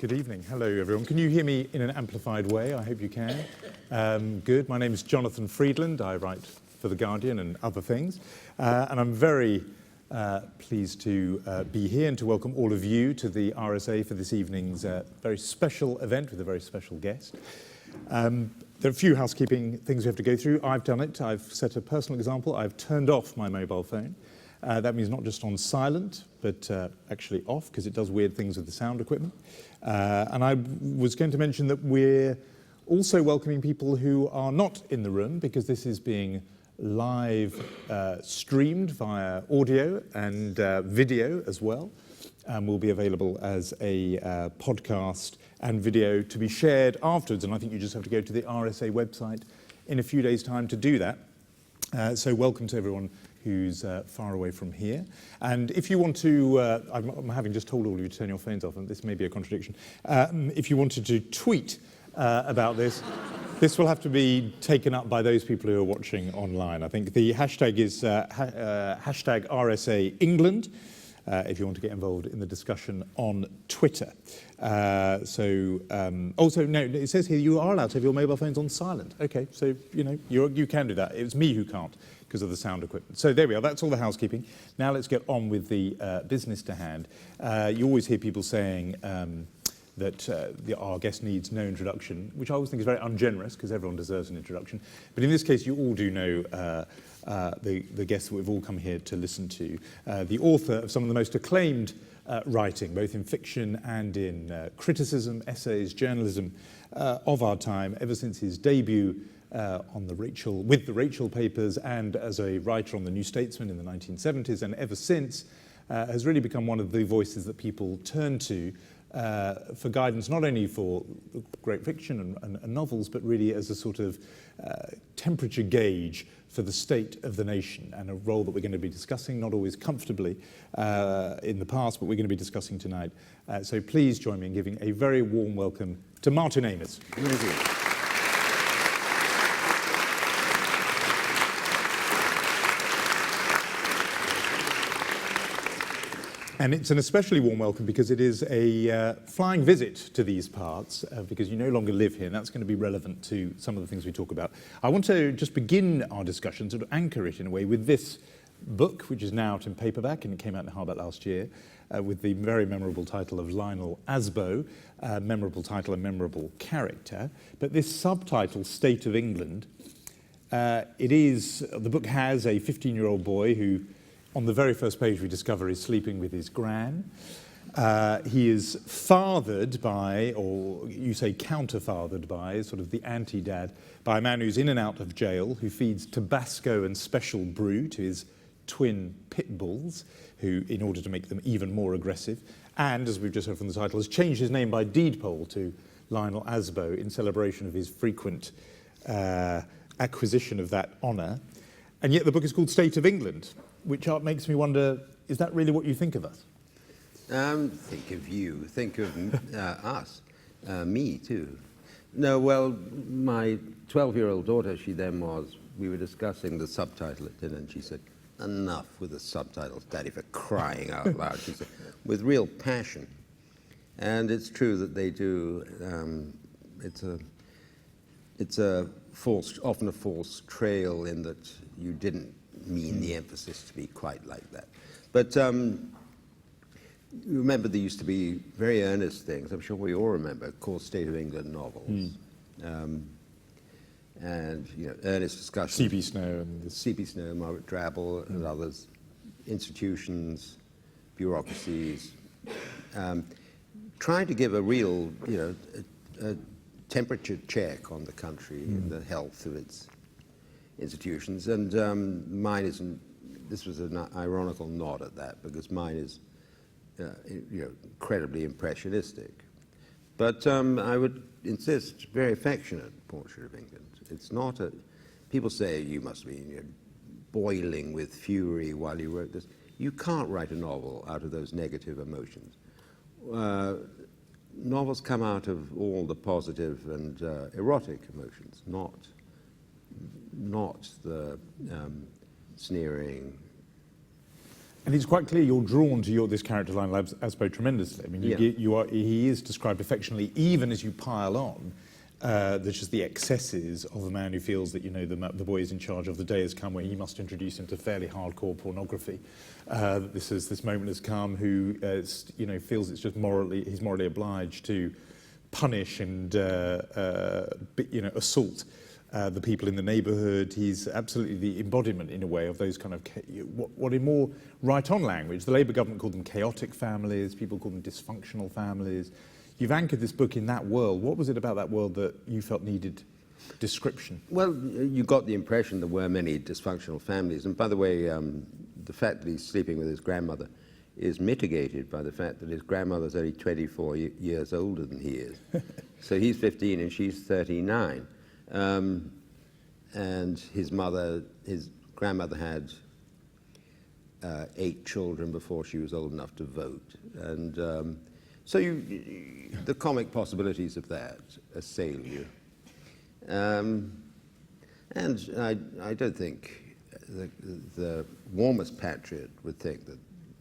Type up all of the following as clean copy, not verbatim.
Good evening. Hello, everyone. Can you hear me in an amplified way? I hope you can. Good. My name is Jonathan Freedland. I write for The Guardian and other things. And I'm very pleased to be here and to welcome all of you to the RSA for this evening's very special event with a very special guest. There are a few housekeeping things we have to go through. I've done it. I've set a personal example. I've turned off my mobile phone. That means not just on silent, but actually off, because it does weird things with the sound equipment. And I was going to mention that we're also welcoming people who are not in the room, because this is being live streamed via audio and video as well, and will be available as a podcast and video to be shared afterwards. And I think you just have to go to the RSA website in a few days' time to do that. So welcome to everyone who's far away from here. And if you want to, I'm having just told all of you to turn your phones off, and this may be a contradiction. If you wanted to tweet about this, this will have to be taken up by those people who are watching online. I think the hashtag is hashtag RSA England, if you want to get involved in the discussion on Twitter. Also, no, it says here you are allowed to have your mobile phones on silent. Okay, so, you know, you can do that. It's me who can't, because of the sound equipment. So there we are, that's all the housekeeping. Now let's get on with the business to hand. You always hear people saying that our guest needs no introduction, which I always think is very ungenerous, because everyone deserves an introduction. But in this case, you all do know the guests that we've all come here to listen to. The author of some of the most acclaimed writing, both in fiction and in criticism, essays, journalism of our time, ever since his debut with the Rachel papers and as a writer on the New Statesman in the 1970s, and ever since has really become one of the voices that people turn to for guidance, not only for great fiction and novels, but really as a sort of temperature gauge for the state of the nation, and a role that we're going to be discussing, not always comfortably in the past, but we're going to be discussing tonight. So please join me in giving a very warm welcome to Martin Ames. Thank you. And it's an especially warm welcome because it is a flying visit to these parts, because you no longer live here, and that's going to be relevant to some of the things we talk about. I want to just begin our discussion, sort of anchor it in a way, with this book, which is now out in paperback, and it came out in hardback last year, with the very memorable title of Lionel Asbo, memorable title and memorable character. But this subtitle, State of England, the book has a 15-year-old boy who, on the very first page, we discover is sleeping with his gran. He is fathered by, or you say counter-fathered by, sort of the anti-dad, by a man who's in and out of jail, who feeds Tabasco and special brew to his twin pit bulls, who, in order to make them even more aggressive, and, as we've just heard from the title, has changed his name by deed poll to Lionel Asbo in celebration of his frequent acquisition of that honour. And yet the book is called State of England, which makes me wonder, is that really what you think of us? Think of you, think of us, me too. No, well, my 12-year-old daughter, we were discussing the subtitle at dinner, and she said, enough with the subtitles, Daddy, for crying out loud, she said, with real passion. And it's true that they do, it's often a false trail in that you didn't mean the emphasis to be quite like that. But remember, there used to be very earnest things, I'm sure we all remember, called State of England novels. And, you know, earnest discussions. C.B. Snow. C.B. Snow, Margaret Drabble, and others. Institutions, bureaucracies. Trying to give a real, you know, a temperature check on the country and the health of its institutions, and mine isn't. This was an ironical nod at that, because mine is, you know, incredibly impressionistic. But I would insist, very affectionate portrait of England. It's not a. People say you must be, you know, boiling with fury while you wrote this. You can't write a novel out of those negative emotions. Novels come out of all the positive and erotic emotions, not the sneering, And it's quite clear you're drawn to this character line, Asbo, tremendously. I mean, he is described affectionately, even as you pile on. There's just the excesses of a man who feels that, the boy is in charge of the day has come where he must introduce him to fairly hardcore pornography. This moment has come who, feels it's just he's morally obliged to punish and, assault the people in the neighbourhood. He's absolutely the embodiment, in a way, of those kind of, what in more right-on language, the Labour government called them chaotic families, people call them dysfunctional families. You've anchored this book in that world. What was it about that world that you felt needed description? Well, you got the impression there were many dysfunctional families. And by the way, the fact that he's sleeping with his grandmother is mitigated by the fact that his grandmother's only 24 years older than he is. So he's 15 and she's 39. And his grandmother had 8 children before she was old enough to vote. And so the comic possibilities of that assail you. And I don't think the warmest patriot would think that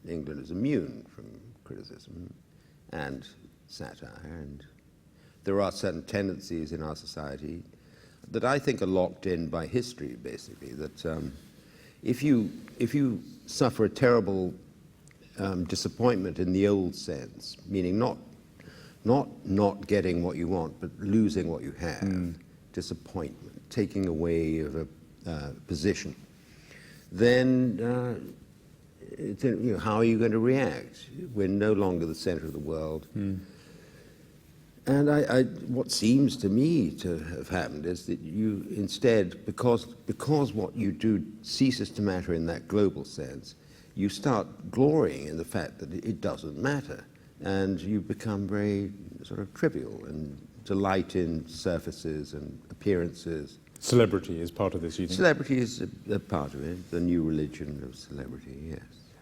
England is immune from criticism and satire. And there are certain tendencies in our society that I think are locked in by history, basically, that if you suffer a terrible disappointment in the old sense, meaning not getting what you want, but losing what you have, disappointment, taking away of a position, then how are you going to react? We're no longer the center of the world. And what seems to me to have happened is that you instead, because what you do ceases to matter in that global sense, you start glorying in the fact that it doesn't matter, and you become very sort of trivial and delight in surfaces and appearances. Celebrity is part of this, you think? Celebrity is a part of it, the new religion of celebrity, yes.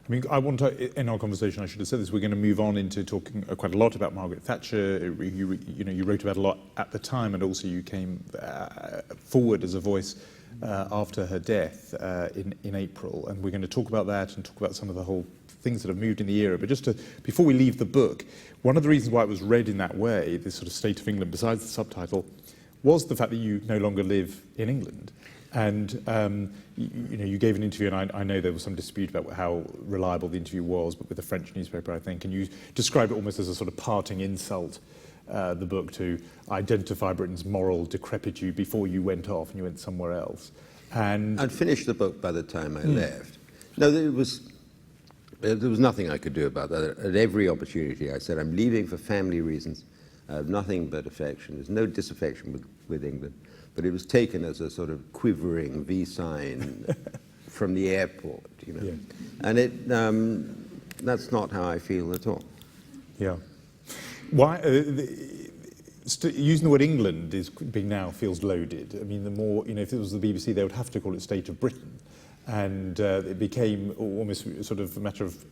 I mean, I want to, in our conversation, I should have said this, we're going to move on into talking quite a lot about Margaret Thatcher. You wrote about a lot at the time, and also you came forward as a voice after her death in April, and we're going to talk about that and talk about some of the whole things that have moved in the era. But before we leave the book, one of the reasons why it was read in that way, this sort of state of England, besides the subtitle, was the fact that you no longer live in England. And you gave an interview, and I know there was some dispute about how reliable the interview was, but with a French newspaper, I think, and you described it almost as a sort of parting insult, the book, to identify Britain's moral decrepitude before you went off and you went somewhere else. And I'd finished the book by the time I left. No, there was nothing I could do about that. At every opportunity, I said, I'm leaving for family reasons. I have nothing but affection. There's no disaffection with England. But it was taken as a sort of quivering V sign from the airport, Yeah. And that's not how I feel at all. Yeah. Why using the word England now feels loaded. I mean, the more if it was the BBC, they would have to call it State of Britain, and it became almost sort of a matter of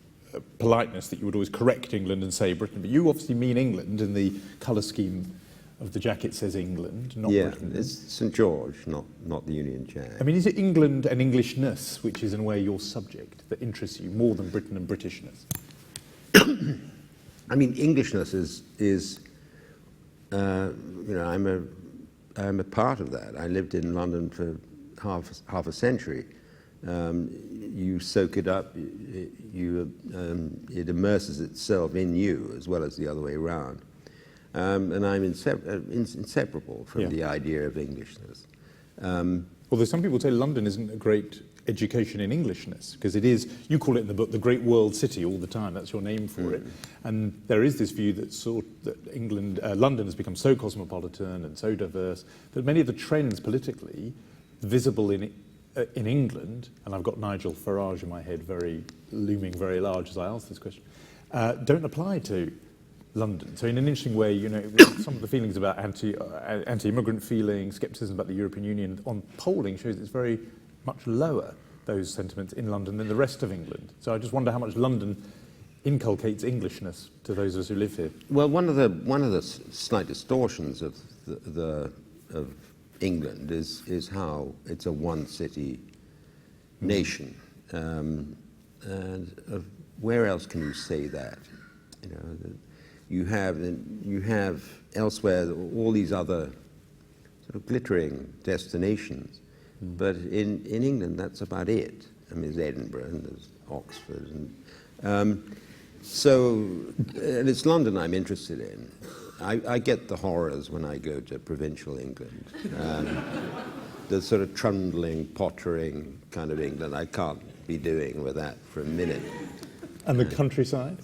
politeness that you would always correct England and say Britain. But you obviously mean England, and the colour scheme of the jacket says England, not Britain. Yeah, it's St George, not the Union Jack. I mean, is it England and Englishness, which is in a way your subject, that interests you more than Britain and Britishness? I mean, Englishness is I'm a part of that. I lived in London for half a century. You soak it up. It immerses itself in you as well as the other way around. And I'm inseparable from the idea of Englishness. Although some people say London isn't a great education in Englishness, because it is, you call it in the book, the great world city all the time, that's your name for it. And there is this view that London has become so cosmopolitan and so diverse that many of the trends politically visible in England, and I've got Nigel Farage in my head looming very large as I ask this question, don't apply to London. So in an interesting way, some of the feelings about anti-immigrant feelings, scepticism about the European Union on polling shows it's very much lower, those sentiments in London than the rest of England. So I just wonder how much London inculcates Englishness to those of us who live here. Well, one of the slight distortions of of England is how it's a one city nation. And where else can you say that? You know, you have elsewhere all these other sort of glittering destinations, but in England that's about it. I mean, there's Edinburgh and there's Oxford, and it's London I'm interested in. I get the horrors when I go to provincial England. The sort of trundling, pottering kind of England. I can't be doing with that for a minute. And the countryside?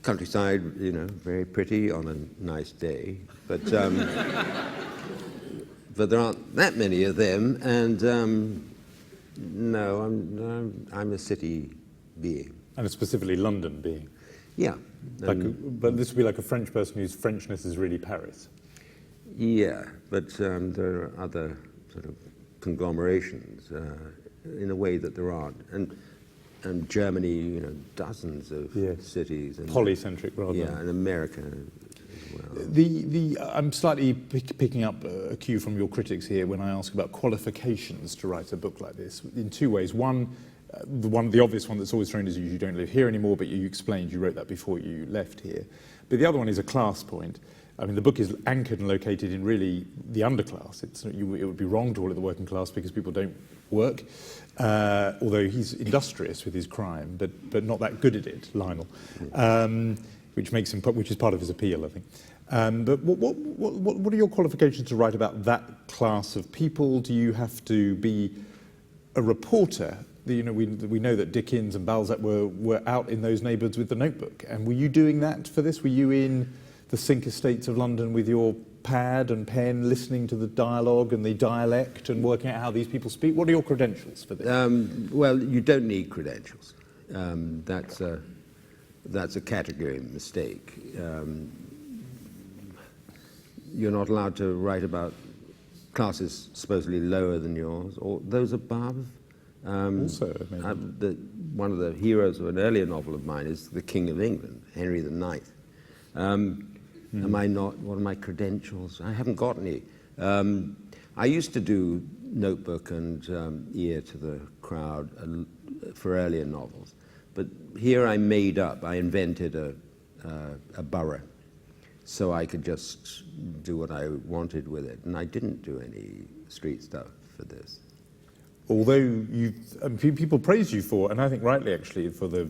Countryside, you know, very pretty on a nice day, but but there aren't that many of them. And no, I'm a city being. And specifically London being? Yeah. But this would be like a French person whose Frenchness is really Paris. Yeah, but there are other sort of conglomerations in a way that there aren't. And Germany, you know, dozens of cities. And, polycentric rather. Yeah, and America as well. I'm slightly picking up a cue from your critics here when I ask about qualifications to write a book like this in two ways. One, the obvious one that's always thrown is you don't live here anymore, but you explained you wrote that before you left here. But the other one is a class point. I mean, the book is anchored and located in really the underclass. It would be wrong to call it the working class because people don't work, although he's industrious with his crime, but not that good at it, Lionel, which is part of his appeal, I think. But what are your qualifications to write about that class of people? Do you have to be a reporter? You know, we know that Dickens and Balzac were out in those neighbourhoods with the notebook. And were you doing that for this? Were you in the Cinque Estates of London with your pad and pen, listening to the dialogue and the dialect and working out how these people speak? What are your credentials for this? Well, you don't need credentials. That's a category mistake. You're not allowed to write about classes supposedly lower than yours or those above. Also, one of the heroes of an earlier novel of mine is the King of England, Henry IX. Am I not? What are my credentials? I haven't got any. I used to do notebook and ear to the crowd for earlier novels, but here I invented a borough, so I could just do what I wanted with it, and I didn't do any street stuff for this. Although people praise you for, and I think rightly actually, for the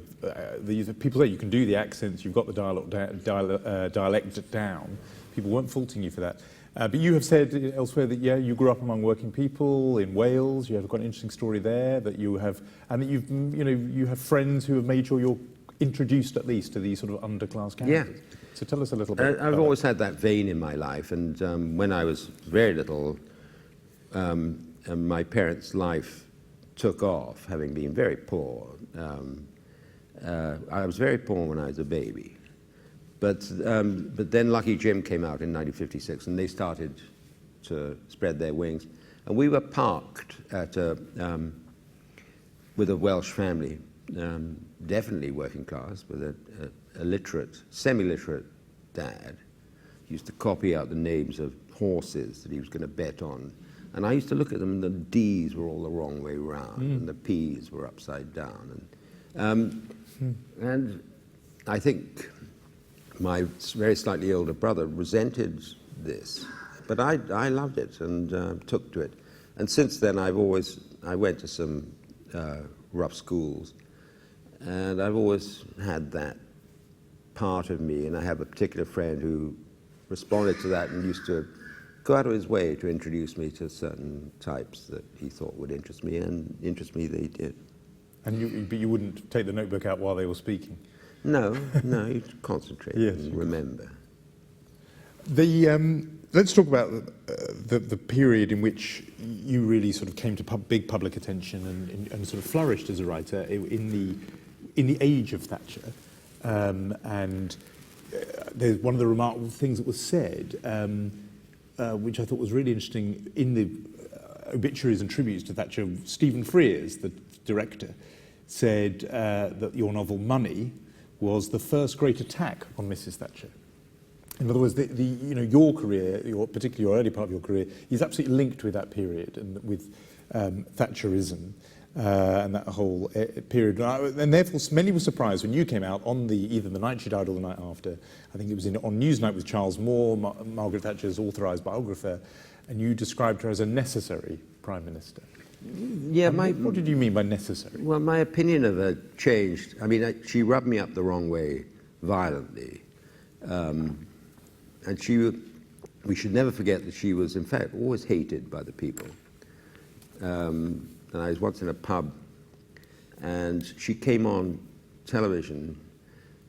people say you can do the accents, you've got the dialect down. People weren't faulting you for that. But you have said elsewhere that you grew up among working people in Wales. You have quite an interesting story there that you have, and that you have friends who have made sure you're introduced at least to these sort of underclass characters. Yeah. So tell us a little bit. I've always had that vein in my life, and when I was very little. And my parents' life took off, having been very poor. I was very poor when I was a baby. But then Lucky Jim came out in 1956, and they started to spread their wings. And we were parked with a Welsh family, definitely working class, with a literate, semi-literate dad. He used to copy out the names of horses that he was going to bet on. And I used to look at them, and the D's were all the wrong way round, and the P's were upside down. And I think my very slightly older brother resented this, but I loved it and took to it. And since then, I went to some rough schools, and I've always had that part of me. And I have a particular friend who responded to that and used to go out of his way to introduce me to certain types that he thought would interest me, and interest me they did. But you wouldn't take the notebook out while they were speaking? No, you'd concentrate and remember. Let's talk about the period in which you really sort of came to big public attention and sort of flourished as a writer in the age of Thatcher. There's one of the remarkable things that was said, which I thought was really interesting in the obituaries and tributes to Thatcher. Stephen Frears, the director, said that your novel Money was the first great attack on Mrs. Thatcher. In other words, your career, particularly your early part of your career, is absolutely linked with that period and with Thatcherism. and that whole period. And therefore, many were surprised when you came out on either the night she died or the night after. I think it was on Newsnight with Charles Moore, Margaret Thatcher's authorised biographer, and you described her as a necessary Prime Minister. Yeah, what did you mean by necessary? Well, my opinion of her changed. I mean, she rubbed me up the wrong way violently. And we should never forget that she was, in fact, always hated by the people. And I was once in a pub, and she came on television,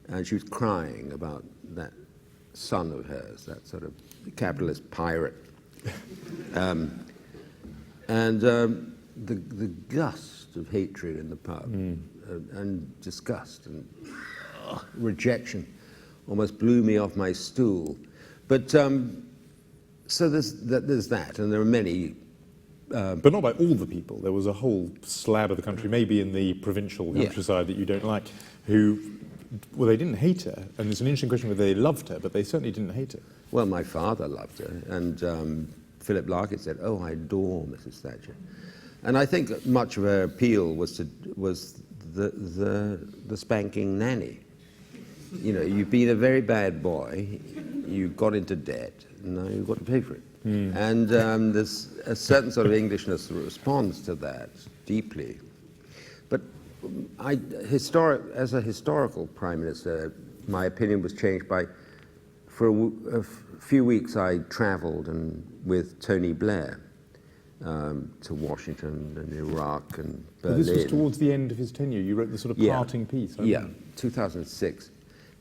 and she was crying about that son of hers, that sort of capitalist pirate. The gust of hatred in the pub, and disgust and rejection almost blew me off my stool. But so there's that, and there are many. But not by all the people. There was a whole slab of the country, maybe in the provincial countryside that you don't like, who, well, they didn't hate her. And it's an interesting question whether they loved her, but they certainly didn't hate her. Well, my father loved her, and Philip Larkin said, "Oh, I adore Mrs. Thatcher." And I think much of her appeal was the spanking nanny. You know, you've been a very bad boy, you got into debt, and now you've got to pay for it. And there's a certain sort of Englishness that responds to that deeply. But as a historical Prime Minister, my opinion was changed for a few weeks I travelled with Tony Blair to Washington and Iraq and Berlin. Well, this was towards the end of his tenure. You wrote the sort of parting piece. Yeah, 2006.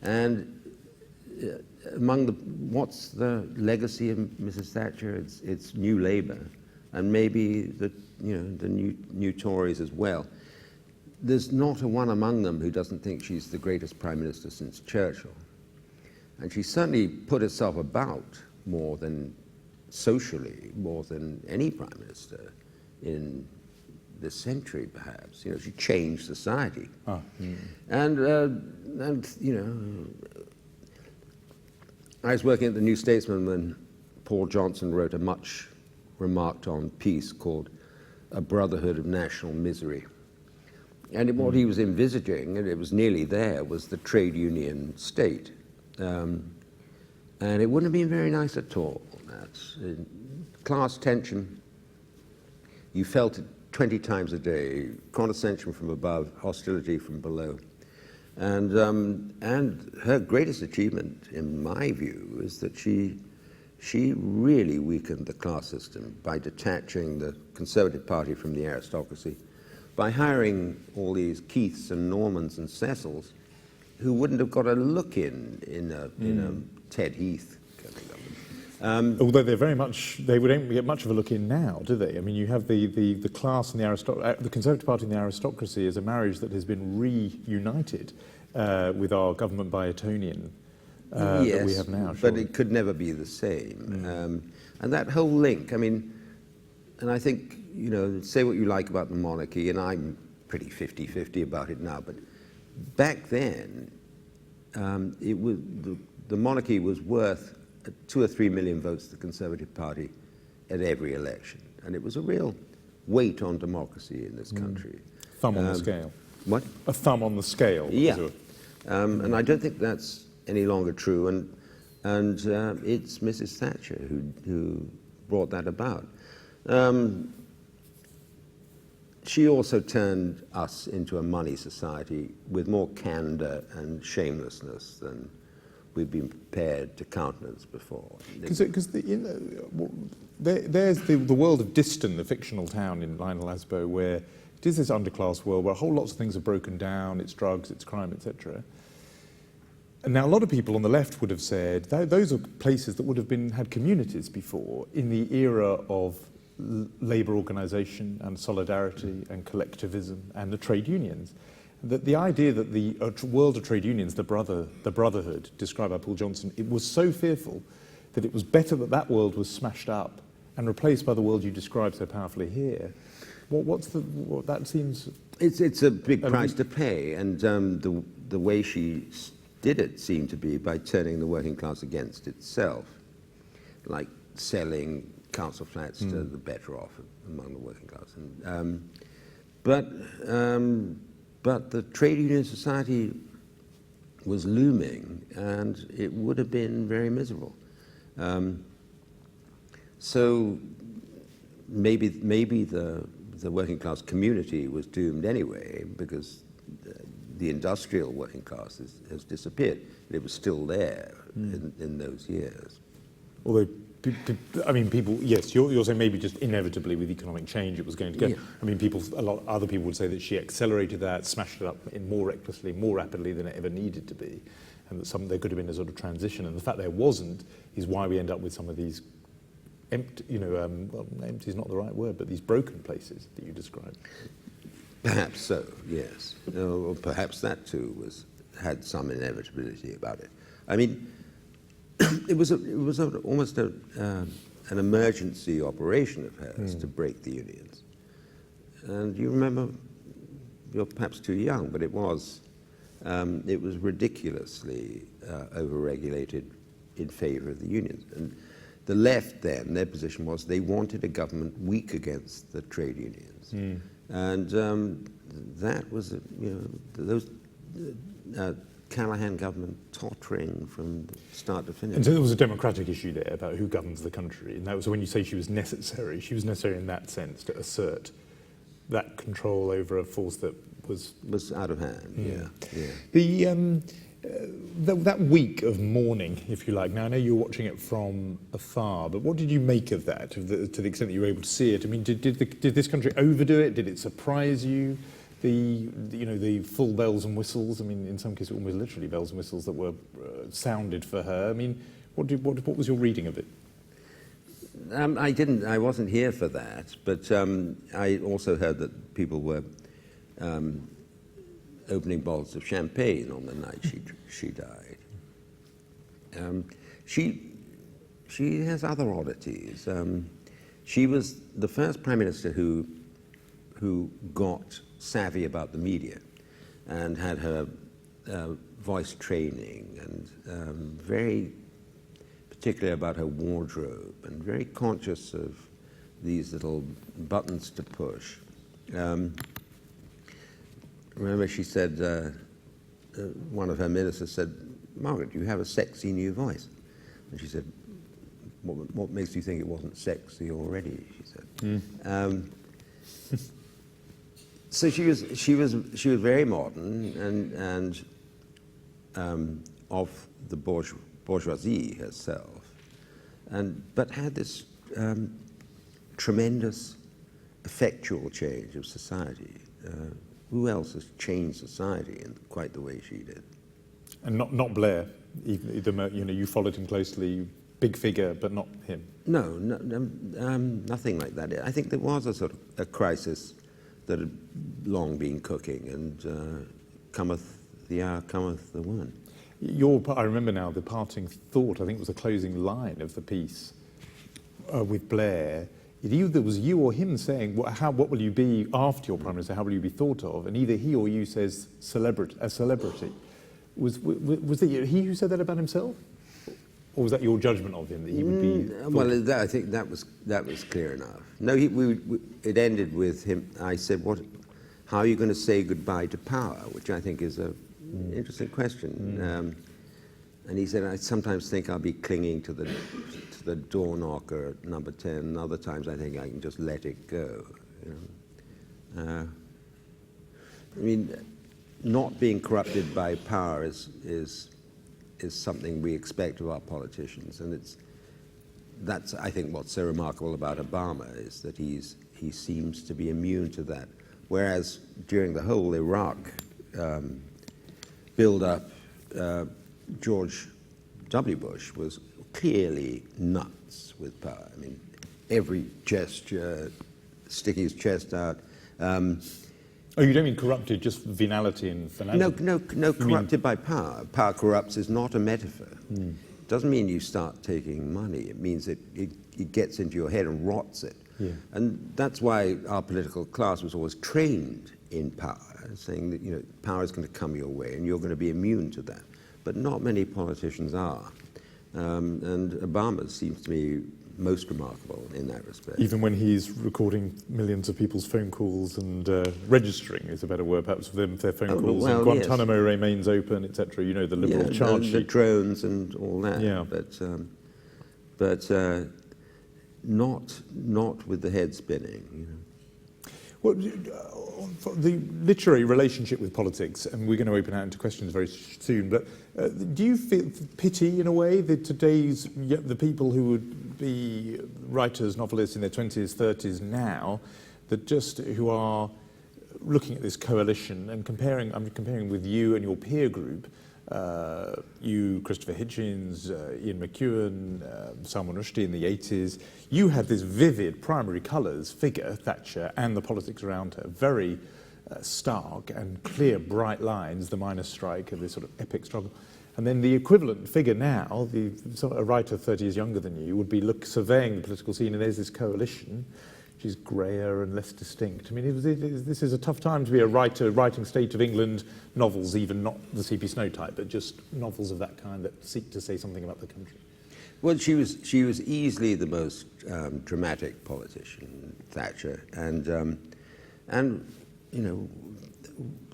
And what's the legacy of Mrs. Thatcher? It's New Labour, and maybe the new Tories as well. There's not a one among them who doesn't think she's the greatest Prime Minister since Churchill. And she certainly put herself about more than socially, more than any Prime Minister in this century, perhaps. You know, she changed society. And I was working at the New Statesman when Paul Johnson wrote a much remarked on piece called A Brotherhood of National Misery. And what he was envisaging, and it was nearly there, was the trade union state. And it wouldn't have been very nice at all. That's class tension. You felt it 20 times a day, condescension from above, hostility from below. And her greatest achievement, in my view, is that she really weakened the class system by detaching the Conservative Party from the aristocracy, by hiring all these Keiths and Normans and Cecils who wouldn't have got a look in a Ted Heath kind of government. Although they wouldn't get much of a look in now, do they? I mean, you have the class and the Conservative Party and the aristocracy as a marriage that has been reunited with our government Biotonian that we have now. But it could never be the same. And that whole link, I mean, and I think, say what you like about the monarchy, and I'm pretty 50-50 about it now, but back then, the monarchy was worth 2 or 3 million votes to the Conservative Party at every election. And it was a real weight on democracy in this country. Thumb on the scale. What? A thumb on the scale. Yeah. And I don't think that's any longer true. And it's Mrs. Thatcher who brought that about. She also turned us into a money society with more candor and shamelessness than we've been prepared to countenance before. Because there's the world of Diston, the fictional town in Lionel Asbo, where it is this underclass world where whole lots of things are broken down, it's drugs, it's crime, etc. And now a lot of people on the left would have said those are places that would have had communities before in the era of labour organisation and solidarity and collectivism and the trade unions. That the idea that the world of trade unions, the brotherhood described by Paul Johnson, it was so fearful that it was better that world was smashed up and replaced by the world you describe so powerfully here. That seems... It's a big price to pay, and the way she did it seemed to be by turning the working class against itself, like selling council flats to the better off among the working class. but the trade union society was looming, and it would have been very miserable. So maybe the working class community was doomed anyway, because the industrial working class has disappeared. It was still there in those years. Although, I mean, people, yes, you're saying maybe just inevitably with economic change it was going to go. Yeah. I mean, a lot of other people would say that she accelerated that, smashed it up more recklessly, more rapidly than it ever needed to be, and that there could have been a sort of transition. And the fact there wasn't is why we end up with some of these empty, well, empty is not the right word, but these broken places that you described. Perhaps so, yes. Or perhaps that too had some inevitability about it. I mean, it was almost an emergency operation of hers to break the unions. And you remember, you're perhaps too young, but it was ridiculously overregulated in favor of the unions. And the left then, their position was they wanted a government weak against the trade unions. And that was, those Callaghan government tottering from start to finish. And so there was a democratic issue there about who governs the country. And that was when you say she was necessary in that sense to assert that control over a force that was out of hand, yeah. That week of mourning, if you like. Now, I know you're watching it from afar, but what did you make of that, to the extent that you were able to see it? I mean, did this country overdo it? Did it surprise you? The full bells and whistles. I mean, in some cases, almost literally bells and whistles that were sounded for her. I mean, what was your reading of it? I wasn't here for that, but I also heard that people were opening bottles of champagne on the night she died. She has other oddities. She was the first prime minister who got savvy about the media and had her voice training, and very particular about her wardrobe, and very conscious of these little buttons to push. Remember, she said, one of her ministers said, "Margaret, you have a sexy new voice." And she said, what makes you think it wasn't sexy already? She said. So she was very modern and of the bourgeoisie herself, but had this tremendous effectual change of society. Who else has changed society in quite the way she did? And not Blair. You followed him closely, big figure, but not him. No, nothing like that. I think there was a sort of a crisis that had long been cooking, and cometh the hour, cometh the one. I remember now the parting thought, I think it was the closing line of the piece with Blair. It either was you or him saying, what will you be after your Prime Minister, how will you be thought of? And either he or you says a celebrity. Was it he who said that about himself? Or was that your judgment of him, that he would be... Well, I think that was clear enough. No, it ended with him. I said, how are you going to say goodbye to power? Which I think is an interesting question. And he said, I sometimes think I'll be clinging to the door knocker at number 10, and other times I think I can just let it go. I mean, not being corrupted by power is something we expect of our politicians, and that's I think what's so remarkable about Obama, is that he seems to be immune to that, whereas during the whole Iraq build-up, George W. Bush was clearly nuts with power. I mean, every gesture, sticking his chest out. Oh, you don't mean corrupted, just venality and finality? No, corrupted by power. Power corrupts is not a metaphor. It doesn't mean you start taking money. It means it gets into your head and rots it. Yeah. And that's why our political class was always trained in power, saying that power is going to come your way and you're going to be immune to that. But not many politicians are. And Obama seems to me most remarkable in that respect. Even when he's recording millions of people's phone calls and registering is a better word perhaps for them, their phone calls, and Guantanamo remains open, etc. You know, the liberal charge sheet. The drones and all that. Yeah. But not with the head spinning. You know. Well, the literary relationship with politics, and we're going to open out into questions very soon, but do you feel pity, in a way, that today's, the people who would be writers, novelists in their 20s, 30s now, who are looking at this coalition and I'm comparing with you and your peer group, you, Christopher Hitchens, Ian McEwan, Salman Rushdie in the 80s, you had this vivid primary colours figure, Thatcher, and the politics around her, very stark and clear, bright lines, the miners' strike, of this sort of epic struggle. And then the equivalent figure now, a writer 30 years younger than you, would be surveying the political scene, and there's this coalition, which is greyer and less distinct. I mean, this is a tough time to be a writer writing State of England novels, even not the C.P. Snow type, but just novels of that kind that seek to say something about the country. Well, she was easily the most dramatic politician, Thatcher, and you know,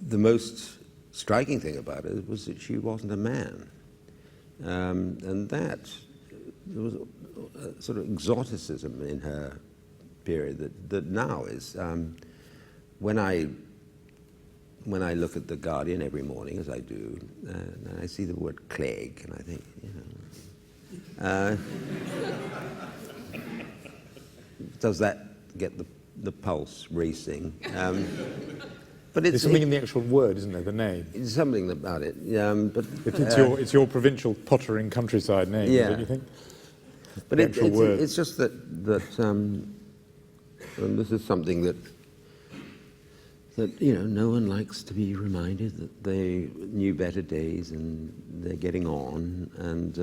the most striking thing about it was that she wasn't a man, and that there was a sort of exoticism in her period that now is when I look at The Guardian every morning, as I do, and I see the word Clegg, and I think, you know, does that get the pulse racing? But there's something in the actual word, isn't there? The name. It's something about it. But it's your provincial pottering countryside name, don't you think? But it's just that and this is something that you know, no one likes to be reminded that they knew better days and they're getting on. And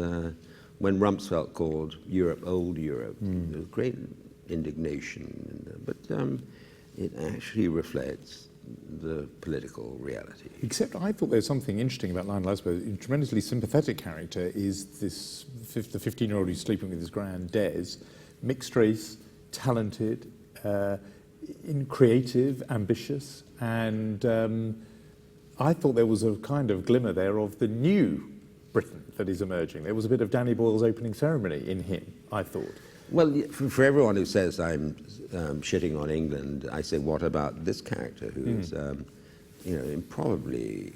when Rumsfeld called Europe old Europe, there was great indignation. But it actually reflects the political reality. Except I thought there was something interesting about Lionel Osborne. A tremendously sympathetic character is the 15-year-old who's sleeping with his grand Des, mixed race, talented, creative, ambitious, and I thought there was a kind of glimmer there of the new Britain that is emerging. There was a bit of Danny Boyle's opening ceremony in him, I thought. Well, for everyone who says I'm shitting on England, I say, what about this character who is, you know, improbably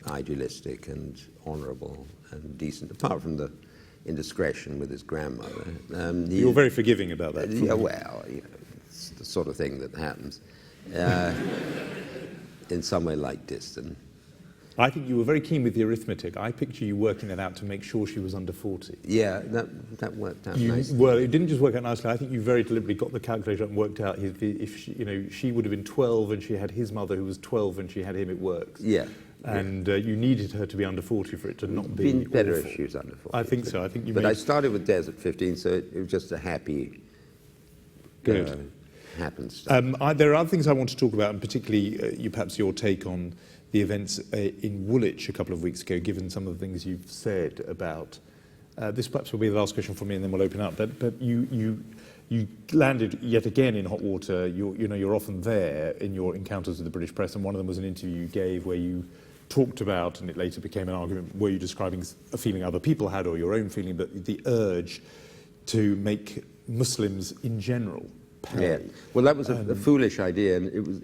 idealistic and honourable and decent, apart from the indiscretion with his grandmother. You're very forgiving about that. Yeah, well, you know, it's the sort of thing that happens in somewhere like Diston. I think you were very keen with the arithmetic. I picture you working that out to make sure she was under 40. Yeah, that worked out nicely. Well, it didn't just work out nicely. I think you very deliberately got the calculator up and worked out if she, you know, she would have been 12 and she had his mother who was 12 and she had him, it works. Yeah. And you needed her to be under 40 for it to not be been better awful. if she was under 40. I think so. I think you. But I started with Des at 15, so it was just a happy. Good. Happens. There are other things I want to talk about, and particularly perhaps your take on the events in Woolwich a couple of weeks ago, given some of the things you've said about this. Perhaps will be the last question from me, and then we'll open up. But you landed yet again in hot water. You're often there in your encounters with the British press, and one of them was an interview you gave where you talked about, and it later became an argument, were you describing a feeling other people had or your own feeling, but the urge to make Muslims in general pay. Yeah. Well, that was a foolish idea, and it was.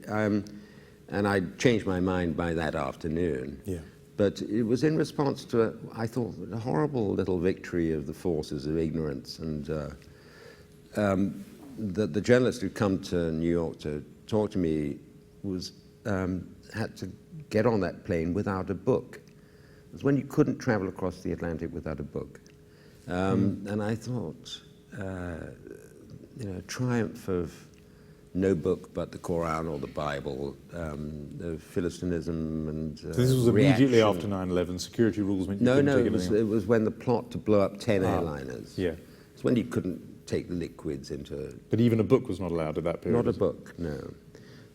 And I changed my mind by that afternoon. Yeah. But it was in response to, I thought, a horrible little victory of the forces of ignorance. And the journalist who'd come to New York to talk to me had to get on that plane without a book. It was when you couldn't travel across the Atlantic without a book. And I thought, triumph of no book but the Quran or the Bible, the Philistinism and so this was immediately after 9/11. Security rules meant you couldn't take anything. It was when the plot to blow up 10 airliners. Yeah. It's when you couldn't take liquids into... But even a book was not allowed at that period? Not a book, no.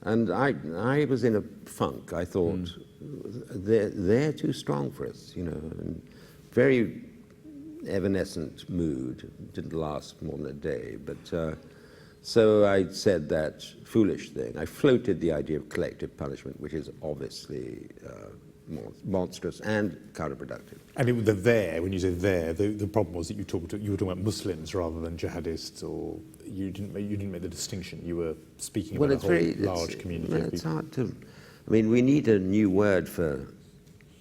And I was in a funk. I thought, they're too strong for us, and very evanescent mood. It didn't last more than a day, but so I said that foolish thing. I floated the idea of collective punishment, which is obviously monstrous and counterproductive. And when you say the problem was that you were talking about Muslims rather than jihadists, or you didn't make the distinction. You were speaking about a whole large community of people. It's hard to. I mean, we need a new word for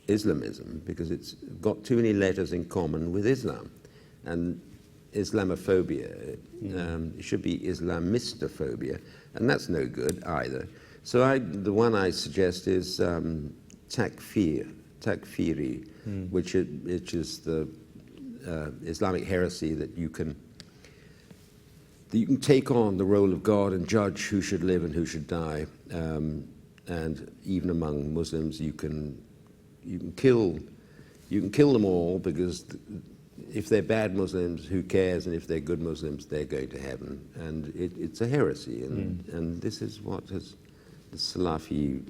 Islamism because it's got too many letters in common with Islam, and Islamophobia. It should be Islamistophobia, and that's no good either. So the one I suggest is takfiri, which is the Islamic heresy that you can take on the role of God and judge who should live and who should die, and even among Muslims you can kill them all, because if they're bad Muslims, who cares? And if they're good Muslims, they're going to heaven. And it's a heresy, and this is what the Salafi,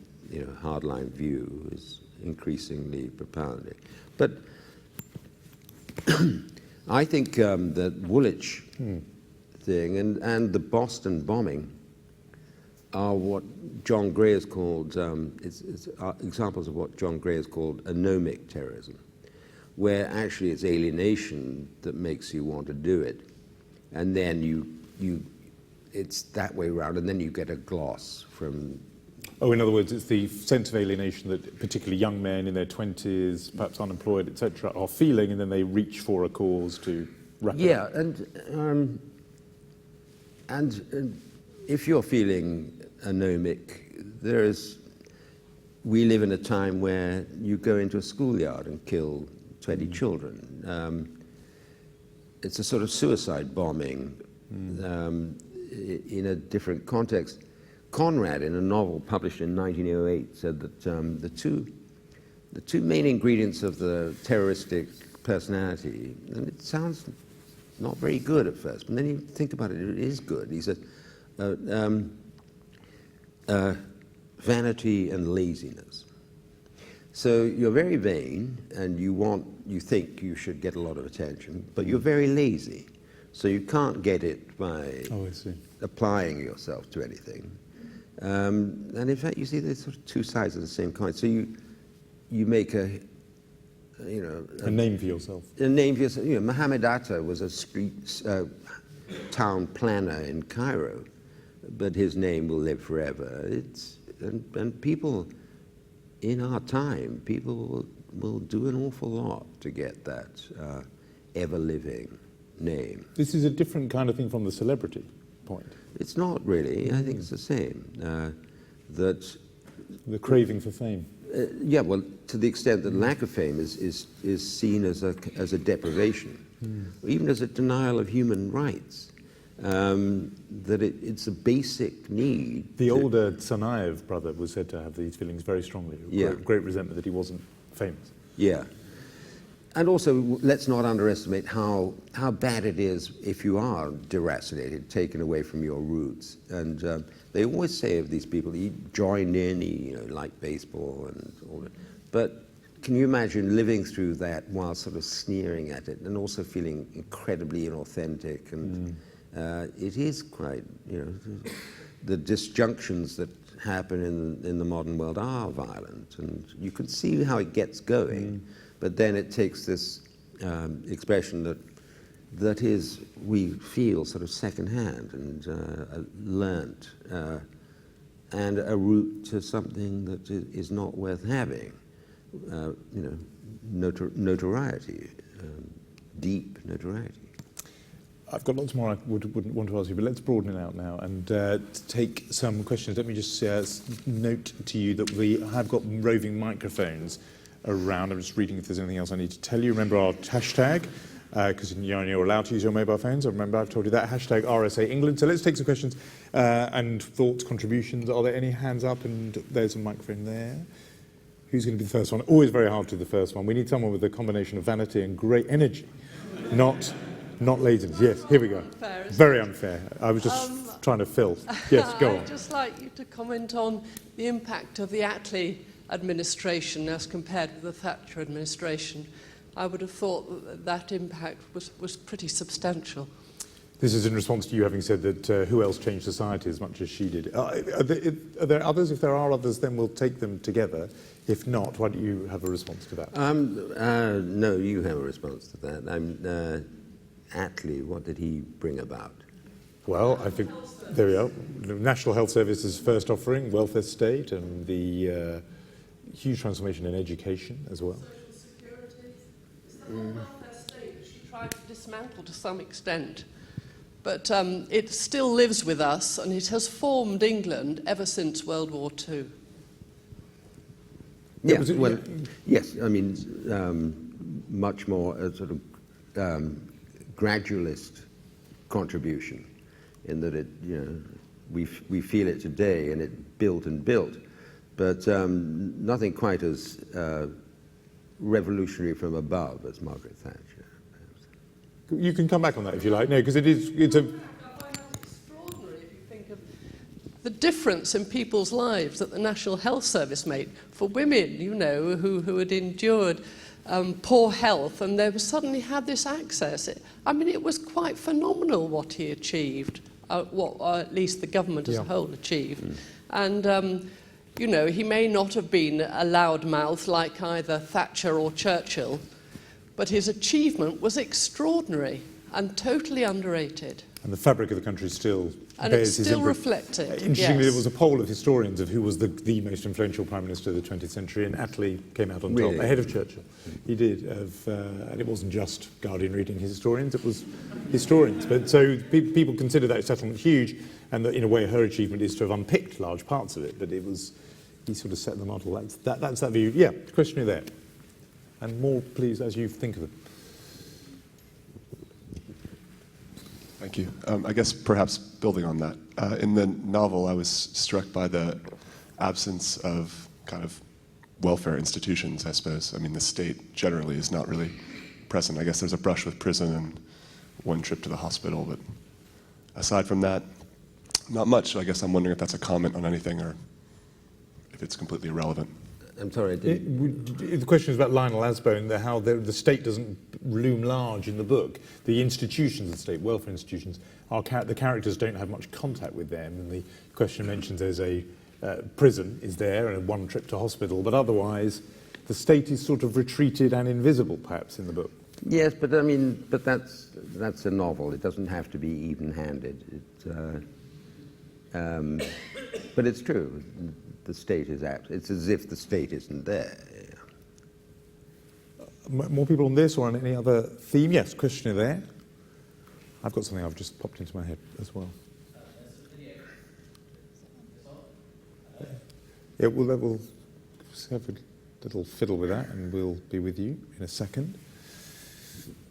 hardline view is increasingly propounding. But I think that Woolwich thing and the Boston bombing are what John Gray has called, examples of what John Gray has called anomic terrorism, where actually it's alienation that makes you want to do it, and then it's that way around, and then you get a gloss from. Oh, in other words, it's the sense of alienation that particularly young men in their 20s, perhaps unemployed, etc., are feeling, and then they reach for a cause to wrap it up. And if you're feeling anomic, we live in a time where you go into a schoolyard and kill 20 children. It's a sort of suicide bombing in a different context. Conrad, in a novel published in 1908, said that the two main ingredients of the terroristic personality, and it sounds not very good at first, but then you think about it, it is good. He said, vanity and laziness. So you're very vain, and you think you should get a lot of attention, but you're very lazy. So you can't get it by applying yourself to anything. And in fact, you see there's sort of two sides of the same coin. So you make a name for yourself. A name for yourself. Muhammad Atta was a town planner in Cairo, but his name will live forever. And people in our time, people will do an awful lot to get that ever-living name. This is a different kind of thing from the celebrity point. It's not really. I think it's the same. That the craving for fame. Yeah, well, to the extent that lack of fame is seen as a deprivation, or even as a denial of human rights. That it's a basic need. The older Tsarnaev brother was said to have these feelings very strongly. Great resentment that he wasn't famous. Yeah. And also, let's not underestimate how bad it is if you are deracinated, taken away from your roots. And they always say of these people, he joined in, he liked baseball and all that. But can you imagine living through that while sort of sneering at it and also feeling incredibly inauthentic? And it is quite, the disjunctions that happen in the modern world are violent. And you can see how it gets going. But then it takes this expression that is, we feel sort of secondhand and learnt, and a route to something that is not worth having, notoriety, deep notoriety. I've got lots more I wouldn't want to ask you, but let's broaden it out now and take some questions. Let me just note to you that we have got roving microphones around. I'm just reading if there's anything else I need to tell you. Remember our hashtag, because you're allowed to use your mobile phones. I remember I've told you that, hashtag RSA England. So let's take some questions and thoughts, contributions. Are there any hands up? And there's a microphone there. Who's going to be the first one? Always very hard to be the first one. We need someone with a combination of vanity and great energy, not laziness. Yes, here we go. Unfair, very unfair. I was just trying to fill. Yes, go on. I'd just like you to comment on the impact of the Attlee administration as compared with the Thatcher administration. I would have thought that that impact was pretty substantial. This is in response to you having said that who else changed society as much as she did. Are there others? If there are others, then we'll take them together. If not, why don't you have a response to that? No, you have a response to that. Attlee, what did he bring about? Well, I think, there we are. The National Health Service's first offering, welfare state, and the huge transformation in education as well. Social security, it's the whole welfare state she tried to dismantle to some extent. But it still lives with us, and it has formed England ever since World War II. Yeah, well, yes, I mean, much more a sort of gradualist contribution, in that it, we feel it today, and it built and built, but nothing quite as revolutionary from above as Margaret Thatcher. You can come back on that if you like. No, because it's a... I find that extraordinary if you think of the difference in people's lives that the National Health Service made for women, who had endured poor health, and they suddenly had this access. It was quite phenomenal what he achieved, what at least the government as a whole achieved. And, he may not have been a loudmouth like either Thatcher or Churchill, but his achievement was extraordinary and totally underrated. And the fabric of the country still and bears it's still reflected. Interestingly, yes. there was a poll of historians of who was the most influential Prime Minister of the 20th century, and Attlee came out on top, ahead of Churchill. He did, and it wasn't just Guardian reading his historians, it was historians. But so people consider that settlement huge, and that in a way her achievement is to have unpicked large parts of it, but he sort of set the model. That's that view. Yeah, question there. And more, please, as you think of them. Thank you. I guess perhaps building on that, in the novel I was struck by the absence of kind of welfare institutions, I suppose. I mean, the state generally is not really present. I guess there's a brush with prison and one trip to the hospital, but aside from that, not much. So I guess I'm wondering if that's a comment on anything or if it's completely irrelevant. I'm sorry, the question is about Lionel Asbone, how the state doesn't loom large in the book. The institutions of the state, welfare institutions, the characters don't have much contact with them, and the question mentions there's a prison is there and one trip to hospital, but otherwise the state is sort of retreated and invisible, perhaps, in the book. Yes, but that's a novel. It doesn't have to be even-handed. But it's true. The state is absent. It's as if the state isn't there. More people on this or on any other theme? Yes, questioner there. I've got something I've just popped into my head as well. Yeah, we'll have a little fiddle with that, and we'll be with you in a second.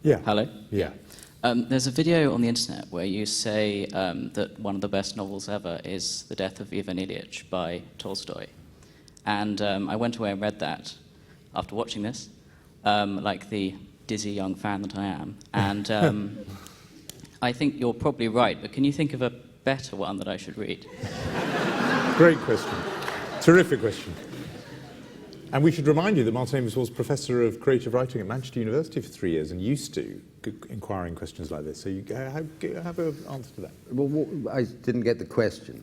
Yeah. Hello? Yeah. There's a video on the internet where you say that one of the best novels ever is The Death of Ivan Ilyich by Tolstoy. And I went away and read that after watching this, like the dizzy young fan that I am. And I think you're probably right, but can you think of a better one that I should read? Great question. Terrific question. And we should remind you that Martin Ames was Professor of Creative Writing at Manchester University for 3 years and used to inquiring questions like this. So you have an answer to that. Well, I didn't get the question.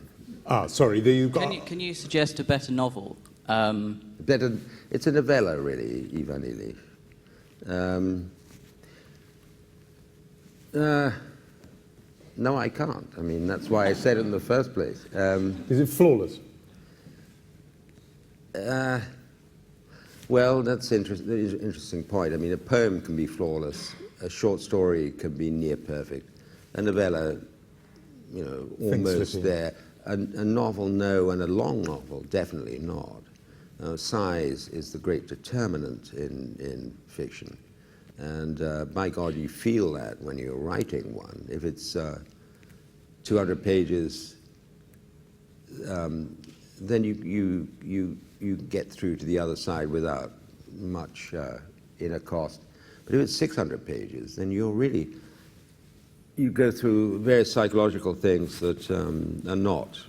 Sorry. Can you suggest a better novel? It's a novella, really, Ivan Ilyich. No, I can't. I mean, that's why I said it in the first place. Is it flawless? Well, that's an interesting point. I mean, a poem can be flawless. A short story can be near perfect. A novella, almost there. A novel, no, and a long novel, definitely not. Size is the great determinant in fiction. And by God, you feel that when you're writing one. If it's 200 pages, then you get through to the other side without much inner cost. But if it's 600 pages, then you go through various psychological things that are not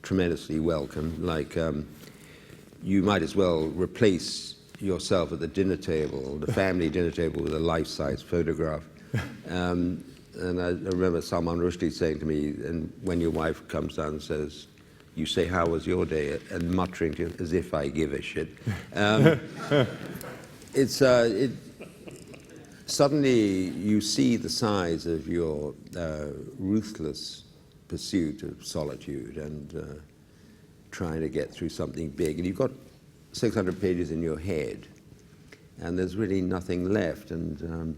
tremendously welcome, like you might as well replace yourself at the dinner table, the family dinner table with a life-size photograph. And I remember Salman Rushdie saying to me, and when your wife comes down and says, you say, how was your day? And muttering to as if I give a shit. Suddenly you see the size of your ruthless pursuit of solitude and trying to get through something big. And you've got 600 pages in your head, and there's really nothing left. And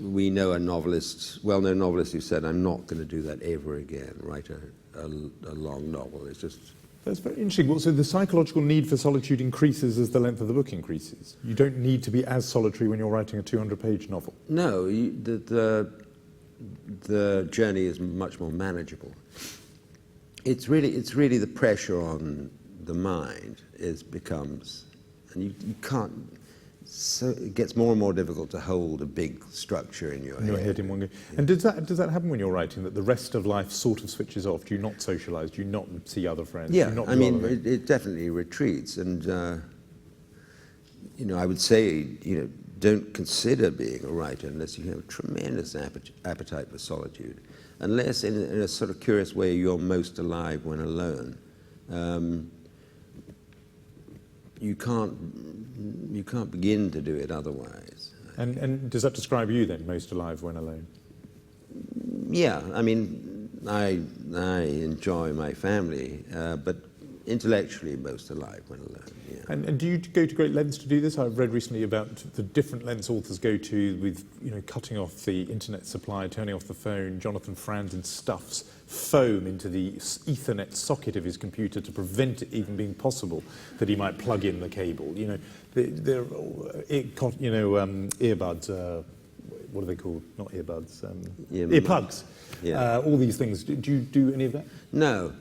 we know a novelist, well-known novelist, who said, I'm not going to do that ever again, write a long novel. It's just... That's very interesting. Well, so the psychological need for solitude increases as the length of the book increases. You don't need to be as solitary when you're writing a 200-page novel. No, the journey is much more manageable. It's really the pressure on the mind becomes, and you can't. So it gets more and more difficult to hold a big structure in your head. In one go. And does that happen when you're writing, that the rest of life sort of switches off? Do you not socialise? Do you not see other friends? Yeah, Do you not I mean, it definitely retreats. And, I would say, don't consider being a writer unless you have a tremendous appetite for solitude. Unless, in a sort of curious way, you're most alive when alone. You can't begin to do it otherwise. And does that describe you then, most alive when alone? Yeah, I mean, I enjoy my family, but intellectually most alive when alone. Yeah. And do you go to great lengths to do this? I've read recently about the different lengths authors go to with, cutting off the internet supply, turning off the phone. Jonathan Freedland stuffs foam into the Ethernet socket of his computer to prevent it even being possible that he might plug in the cable. Earbuds. What are they called? Not earbuds. Earplugs. Yeah. All these things. Do you do any of that? No,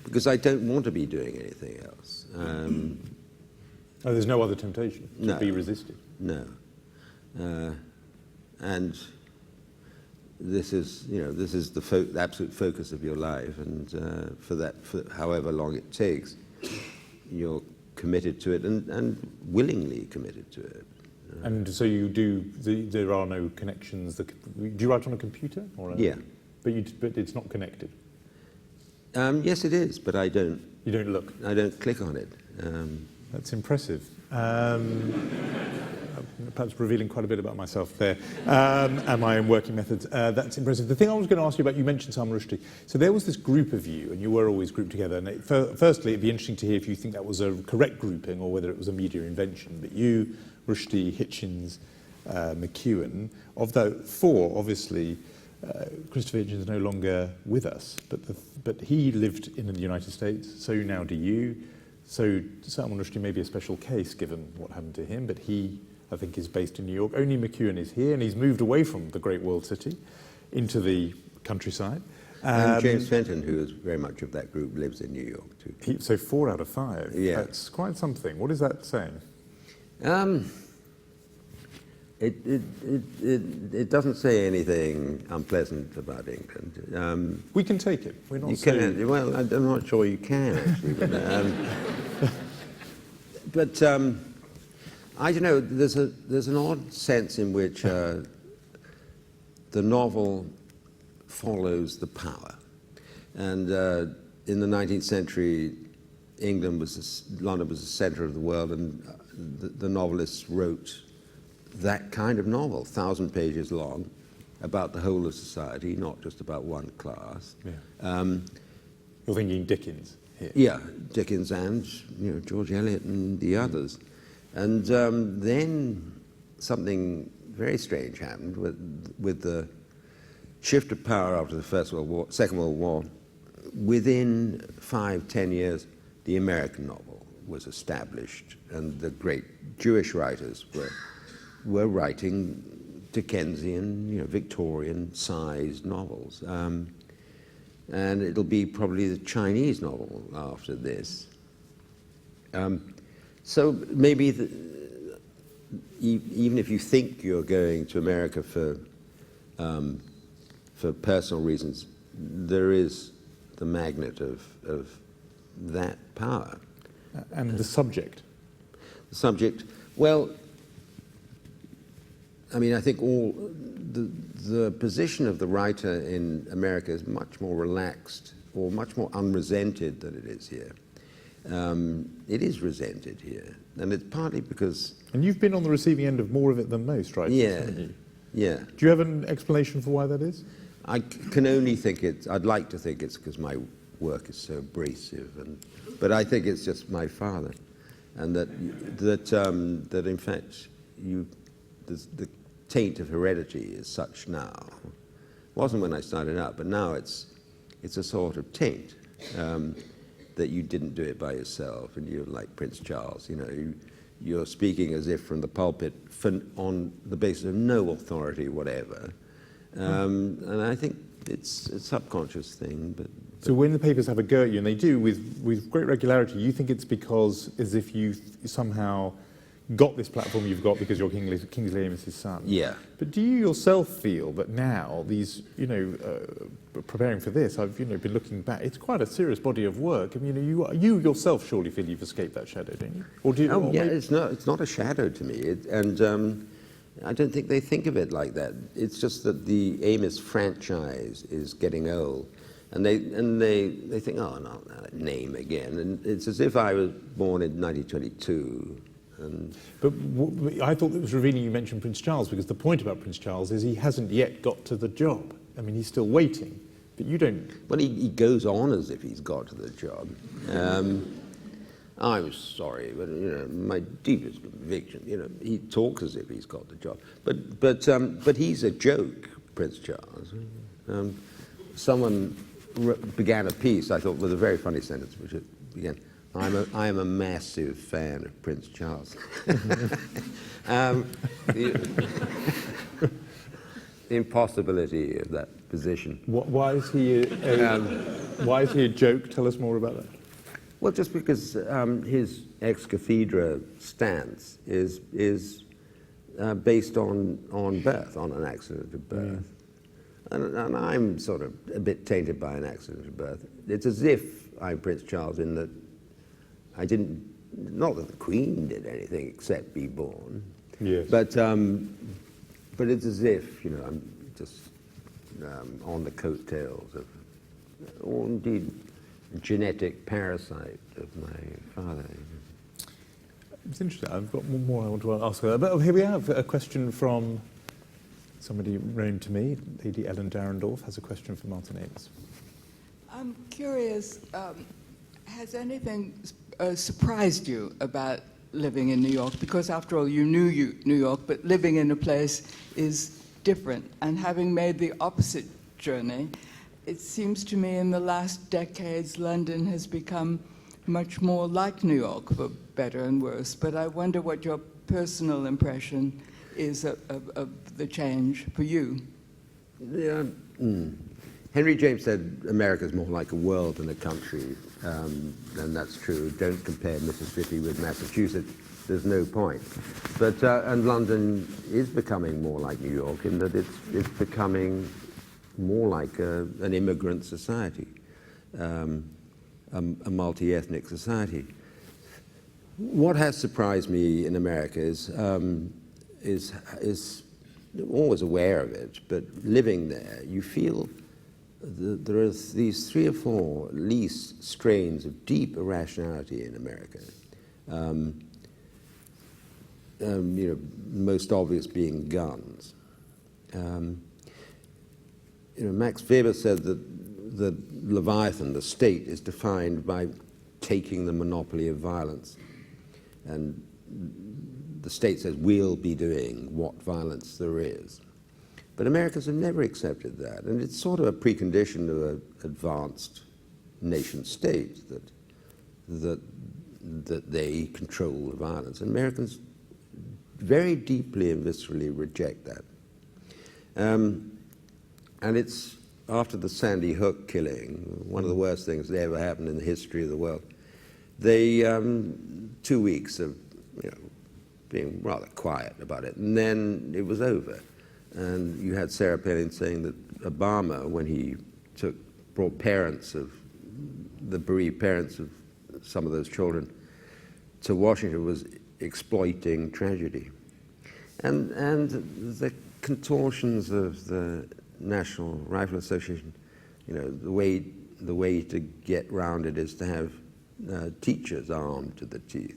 because I don't want to be doing anything else. There's no other temptation to No. be resisted. No, and this is the absolute focus of your life, and for however long it takes, you're committed to it and willingly committed to it. And so you do. There are no connections. Do you write on a computer? Yeah, but it's not connected. Yes, it is, but I don't. You don't look. I don't click on it. That's impressive. Perhaps revealing quite a bit about myself there, and my own working methods. That's impressive. The thing I was going to ask you about, you mentioned Salman Rushdie. So there was this group of you, and you were always grouped together. And firstly, it'd be interesting to hear if you think that was a correct grouping or whether it was a media invention. But you, Rushdie, Hitchens, McEwan, of the four, obviously, Christopher Hitchens is no longer with us, but he lived in the United States, so now do you. So Salman Rushdie may be a special case given what happened to him, but he, I think, is based in New York. Only McEwan is here, and he's moved away from the great world city into the countryside. And James Fenton, who is very much of that group, lives in New York too. So 4 out of 5. Yeah. That's quite something. What is that saying? It doesn't say anything unpleasant about England. We can take it. We're not You saying... can. Well, I'm not sure you can actually. But I don't know. There's an odd sense in which the novel follows the power, and in the 19th century, London was the centre of the world, and the novelists wrote that kind of novel, 1,000 pages long, about the whole of society, not just about one class. Yeah. You're thinking Dickens here. Yeah, Dickens and George Eliot and the others. And then something very strange happened with the shift of power after the Second World War. Within 5-10 years, the American novel was established, and the great Jewish writers were writing Dickensian, Victorian-sized novels. And it'll be probably the Chinese novel after this. So maybe even if you think you're going to America for personal reasons, there is the magnet of that power. And the subject? subject. Well, I mean, I think the position of the writer in America is much more relaxed or much more unresented than it is here. It is resented here, and it's partly because... And you've been on the receiving end of more of it than most, right? Yeah, Haven't you? yeah. Do you have an explanation for why that is? I can only think I'd like to think it's because my work is so abrasive, but I think it's just my father, and that in fact the taint of heredity is such now. It wasn't when I started out, but now it's a sort of taint that you didn't do it by yourself, and you're like Prince Charles. You know, you're speaking as if from the pulpit on the basis of no authority whatever. And I think it's a subconscious thing. But so when the papers have a go at you, and they do with great regularity, you think it's because as if you somehow got this platform you've got because you're Kingsley Ames's son. Yeah. But do you yourself feel that now these, preparing for this, I've been looking back. It's quite a serious body of work. I mean, you yourself surely feel you've escaped that shadow, don't you? Or do you? Oh, or yeah. maybe... It's not a shadow to me, I don't think they think of it like that. It's just that the Ames franchise is getting old, and they think, oh, no, that name again. And it's as if I was born in 1922. But I thought it was revealing you mentioned Prince Charles, because the point about Prince Charles is he hasn't yet got to the job. I mean, he's still waiting, but you don't. Well, he goes on as if he's got to the job. I'm sorry, but my deepest conviction, he talks as if he's got the job. But he's a joke, Prince Charles. Someone began a piece, I thought, with a very funny sentence, which began, I am a massive fan of Prince Charles. The impossibility of that position. Why is he a joke? Tell us more about that. Well, just because his ex cathedra stance is based on birth, on an accident of birth. And I'm sort of a bit tainted by an accident of birth. It's as if I'm Prince Charles in that I didn't, not that the Queen did anything except be born. Yes. But it's as if, I'm just on the coattails of, or indeed, genetic parasite of my father. It's interesting. I've got one more I want to ask her. But here we have a question from somebody known to me. Lady Ellen Darendorf has a question for Martin Ames. I'm curious, has anything surprised you about living in New York? Because after all, you knew New York, but living in a place is different. And having made the opposite journey, it seems to me in the last decades, London has become much more like New York, for better and worse. But I wonder what your personal impression is of the change for you. Yeah. Henry James said America's more like a world than a country, and that's true. Don't compare Mississippi with Massachusetts. There's no point. But and London is becoming more like New York in that it's becoming more like an immigrant society, a multi-ethnic society. What has surprised me in America is always aware of it, but living there, you feel there are these 3 or 4 at least strains of deep irrationality in America. Most obvious being guns. Max Weber said that the Leviathan, the state, is defined by taking the monopoly of violence. And the state says, we'll be doing what violence there is. But Americans have never accepted that. And it's sort of a precondition of an advanced nation state that they control the violence. And Americans very deeply and viscerally reject that. And it's after the Sandy Hook killing, one of the worst things that ever happened in the history of the world. They 2 weeks of being rather quiet about it, and then it was over. And you had Sarah Palin saying that Obama, when he brought the bereaved parents of some of those children to Washington, was exploiting tragedy. And the contortions of the National Rifle Association, you know, the way to get round it is to have teachers armed to the teeth.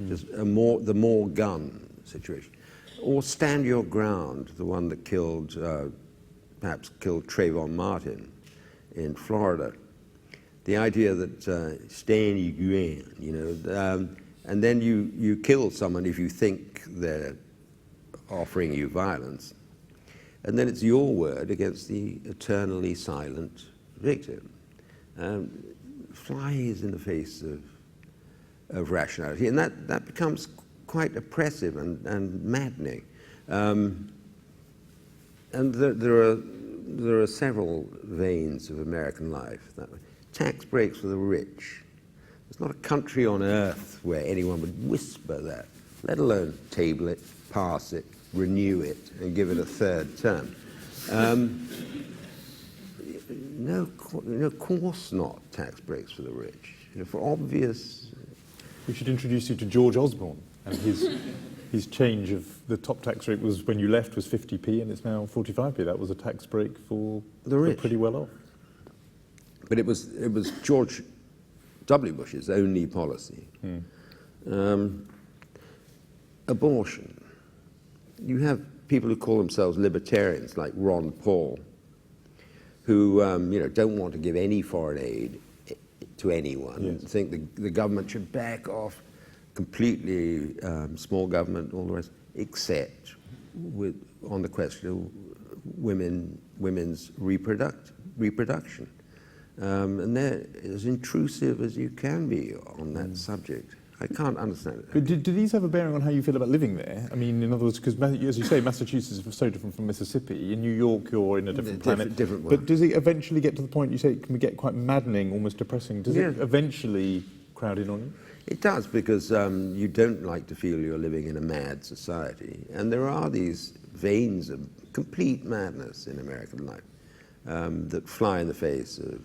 Just the more gun situation. Or Stand Your Ground, the one that perhaps killed Trayvon Martin in Florida. The idea that stand your ground, you know, and then you kill someone if you think they're offering you violence, and then it's your word against the eternally silent victim. Flies in the face of rationality, and that becomes quite oppressive and maddening. And there are several veins of American life that way. Tax breaks for the rich. There's not a country on earth where anyone would whisper that, let alone table it, pass it, renew it, and give it a third term. No, of course not tax breaks for the rich. You know, for obvious... We should introduce you to George Osborne and his change of the top tax rate was, when you left, was 50p and it's now 45p. That was a tax break for the rich. Pretty well off. But it was George W. Bush's only policy. Abortion. You have people who call themselves libertarians, like Ron Paul, who you know, don't want to give any foreign aid to anyone. Yes. Think the government should back off completely, small government, all the rest, except on the question of women's reproduction. And they're as intrusive as you can be on that subject. I can't understand it. But do these have a bearing on how you feel about living there? I mean, in other words, because as you say, Massachusetts is so different from Mississippi. In New York, you're in a different planet. Different one. But does it eventually get to the point, you say, it can get quite maddening, almost depressing? Does it eventually crowd in on you? It does, because you don't like to feel you're living in a mad society. And there are these veins of complete madness in American life that fly in the face of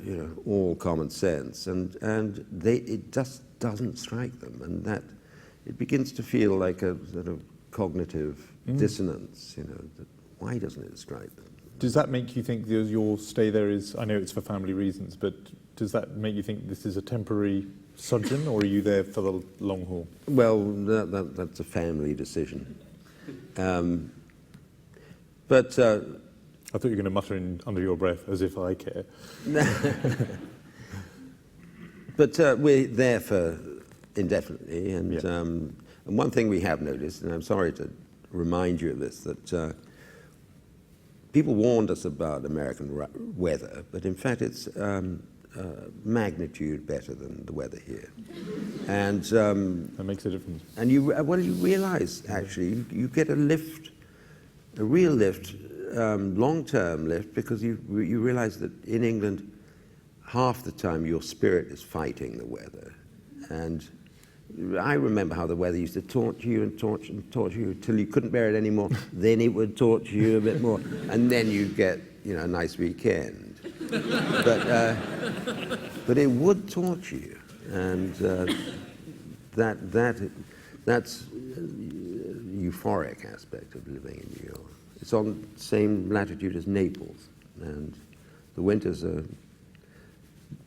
you know, all common sense, and it just doesn't strike them, and that it begins to feel like a sort of cognitive dissonance. You know, that why doesn't it strike them? Does that make you think your stay there is? I know it's for family reasons, but does that make you think this is a temporary sojourn, or are you there for the long haul? Well, that's a family decision. But I thought you were going to mutter under your breath, as if I care. But we're there for indefinitely, and one thing we have noticed, and I'm sorry to remind you of this, that people warned us about American weather, but in fact it's magnitude better than the weather here. And that makes a difference. And you realize, actually, you get a lift, a real lift, long-term lift, because you realize that in England, half the time your spirit is fighting the weather. And I remember how the weather used to torture you and torture you till you couldn't bear it anymore. Then it would torture you a bit more, and then you'd get, you know, a nice weekend. But it would torture you, and that's euphoric aspect of living in New York. It's on the same latitude as Naples, and the winters are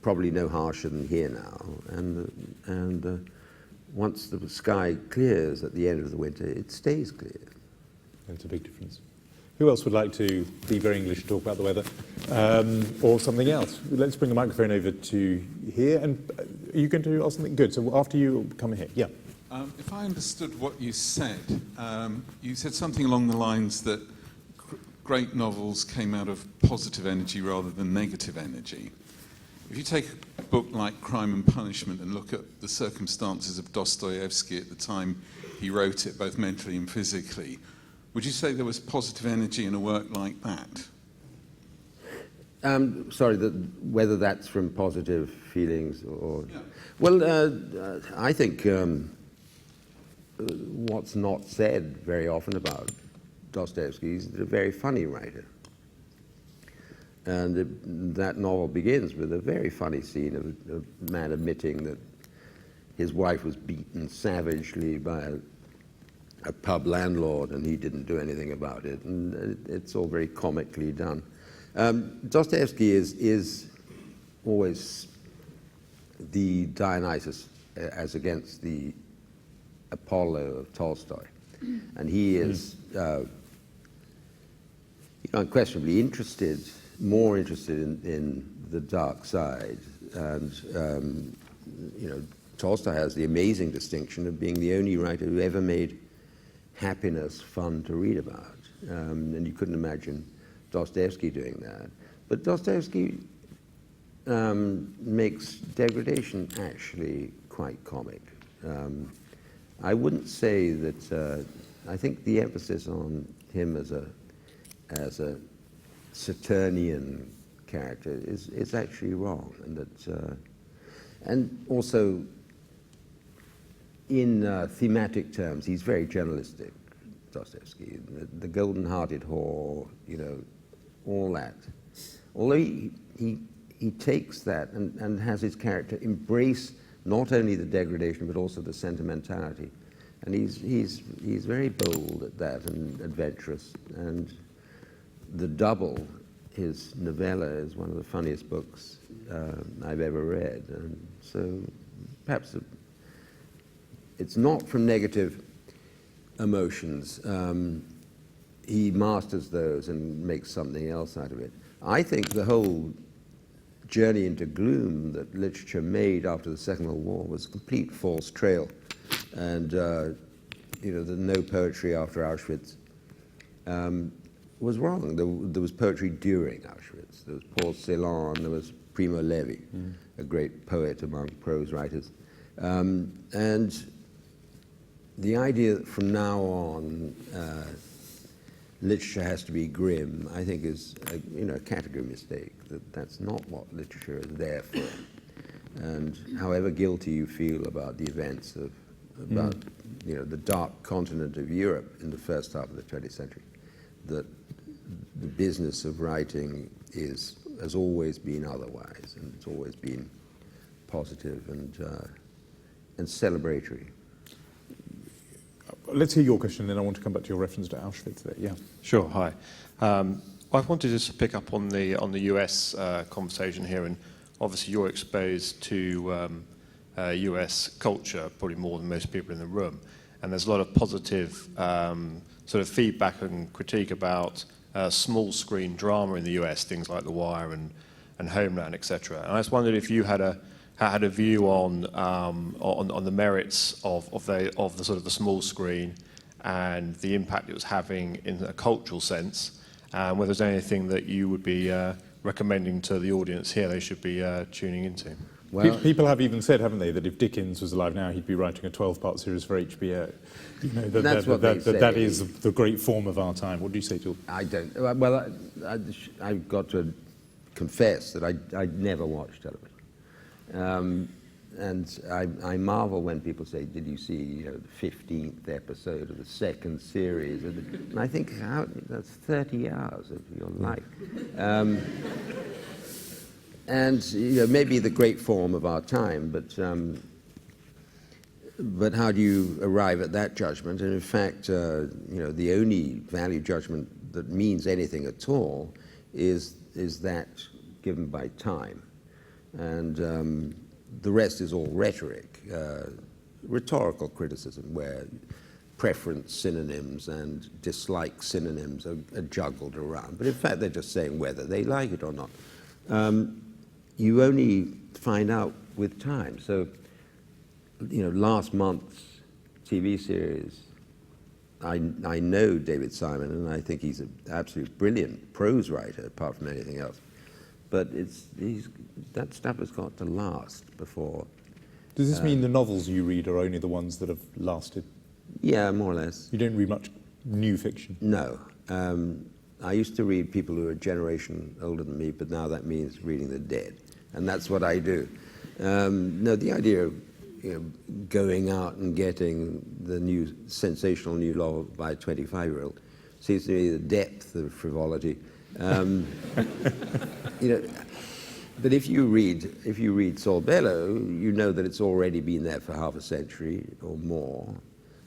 probably no harsher than here now. And once the sky clears at the end of the winter, it stays clear. That's a big difference. Who else would like to be very English and talk about the weather, or something else? Let's bring the microphone over to here. And are you going to ask something good? So after you, come here. Yeah. If I understood what you said something along the lines that great novels came out of positive energy rather than negative energy. If you take a book like Crime and Punishment and look at the circumstances of Dostoevsky at the time he wrote it, both mentally and physically, would you say there was positive energy in a work like that? Sorry, whether that's from positive feelings or... Yeah. Well, I think what's not said very often about Dostoevsky is a very funny writer. And that novel begins with a very funny scene of a man admitting that his wife was beaten savagely by a pub landlord, and he didn't do anything about it. And it's all very comically done. Dostoevsky is always the Dionysus as against the Apollo of Tolstoy. And he is unquestionably more interested in the dark side. And, Tolstoy has the amazing distinction of being the only writer who ever made happiness fun to read about. And you couldn't imagine Dostoevsky doing that. But Dostoevsky makes degradation actually quite comic. I wouldn't say that, I think the emphasis on him as a Saturnian character is actually wrong, and that, and also in thematic terms, he's very journalistic, Dostoevsky. The golden-hearted whore, all that. Although he takes that and has his character embrace not only the degradation but also the sentimentality, and he's very bold at that and adventurous. And The Double, his novella, is one of the funniest books I've ever read, and so perhaps it's not from negative emotions. He masters those and makes something else out of it. I think the whole journey into gloom that literature made after the Second World War was a complete false trail. And, the no poetry after Auschwitz was wrong. There was poetry during Auschwitz. There was Paul Celan, there was Primo Levi, a great poet among prose writers. And the idea that from now on literature has to be grim, I think is a category mistake. That's not what literature is there for. And however guilty you feel about the events about the dark continent of Europe in the first half of the 20th century, that the business of writing has always been otherwise, and it's always been positive and celebratory. Let's hear your question, then I want to come back to your reference to Auschwitz there. Yeah. Sure, hi. I wanted just to pick up on the US conversation here, and obviously you're exposed to US culture probably more than most people in the room, and there's a lot of positive sort of feedback and critique about small screen drama in the US, things like The Wire and Homeland, etc. And I just wondered if you had a view on the merits of the sort of the small screen and the impact it was having in a cultural sense, and whether there's anything that you would be recommending to the audience here they should be tuning into. Well, people have even said, haven't they, that if Dickens was alive now, he'd be writing a 12-part series for HBO. That is the great form of our time. What do you say, Jill? I don't. Well, I've got to confess that I never watched television. And I marvel when people say, did you see the 15th episode of the second series? And I think, that's 30 hours of your life. And maybe the great form of our time, but how do you arrive at that judgment? And in fact, the only value judgment that means anything at all is that given by time. And the rest is all rhetoric, rhetorical criticism, where preference synonyms and dislike synonyms are juggled around. But in fact, they're just saying whether they like it or not. You only find out with time. So, last month's TV series, I know David Simon, and I think he's an absolutely brilliant prose writer, apart from anything else. But that stuff has got to last before. Does this mean the novels you read are only the ones that have lasted? Yeah, more or less. You don't read much new fiction? No. I used to read people who are a generation older than me, but now that means reading the dead. And that's what I do. No, the idea of going out and getting the sensational new novel by a 25-year-old seems to me the depth of frivolity. But if you read Saul Bellow, you know that it's already been there for half a century or more,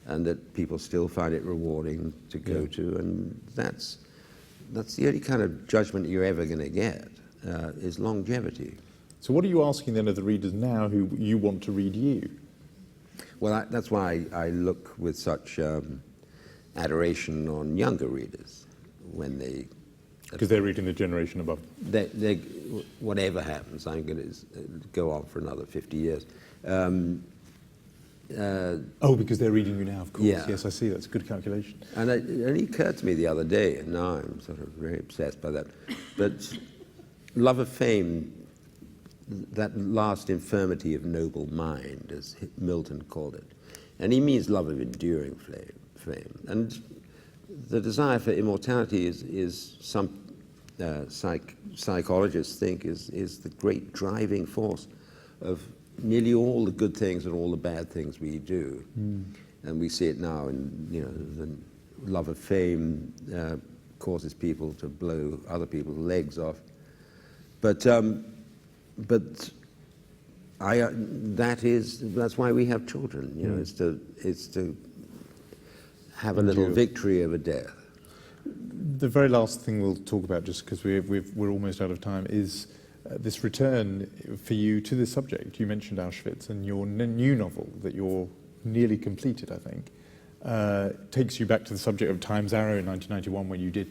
and that people still find it rewarding to go to, and that's the only kind of judgment you're ever going to get, is longevity. So what are you asking then of the readers now who you want to read you? Well, that's why I look with such adoration on younger readers when they... Because they're reading the generation above. They, whatever happens, I'm going to go on for another 50 years. Because they're reading you now, of course. Yeah. Yes, I see. That's a good calculation. And it only occurred to me the other day, and now I'm sort of very obsessed by that, but love of fame, that last infirmity of noble mind, as Milton called it. And he means love of enduring fame. And the desire for immortality is some psychologists think is the great driving force of nearly all the good things and all the bad things we do. And we see it now in, the love of fame causes people to blow other people's legs off. But that's why we have children. It's to have a little victory over death. The very last thing we'll talk about, just because we're almost out of time, is this return for you to this subject. You mentioned Auschwitz, and your new novel that you're nearly completed, I think, takes you back to the subject of Time's Arrow in 1991, when you did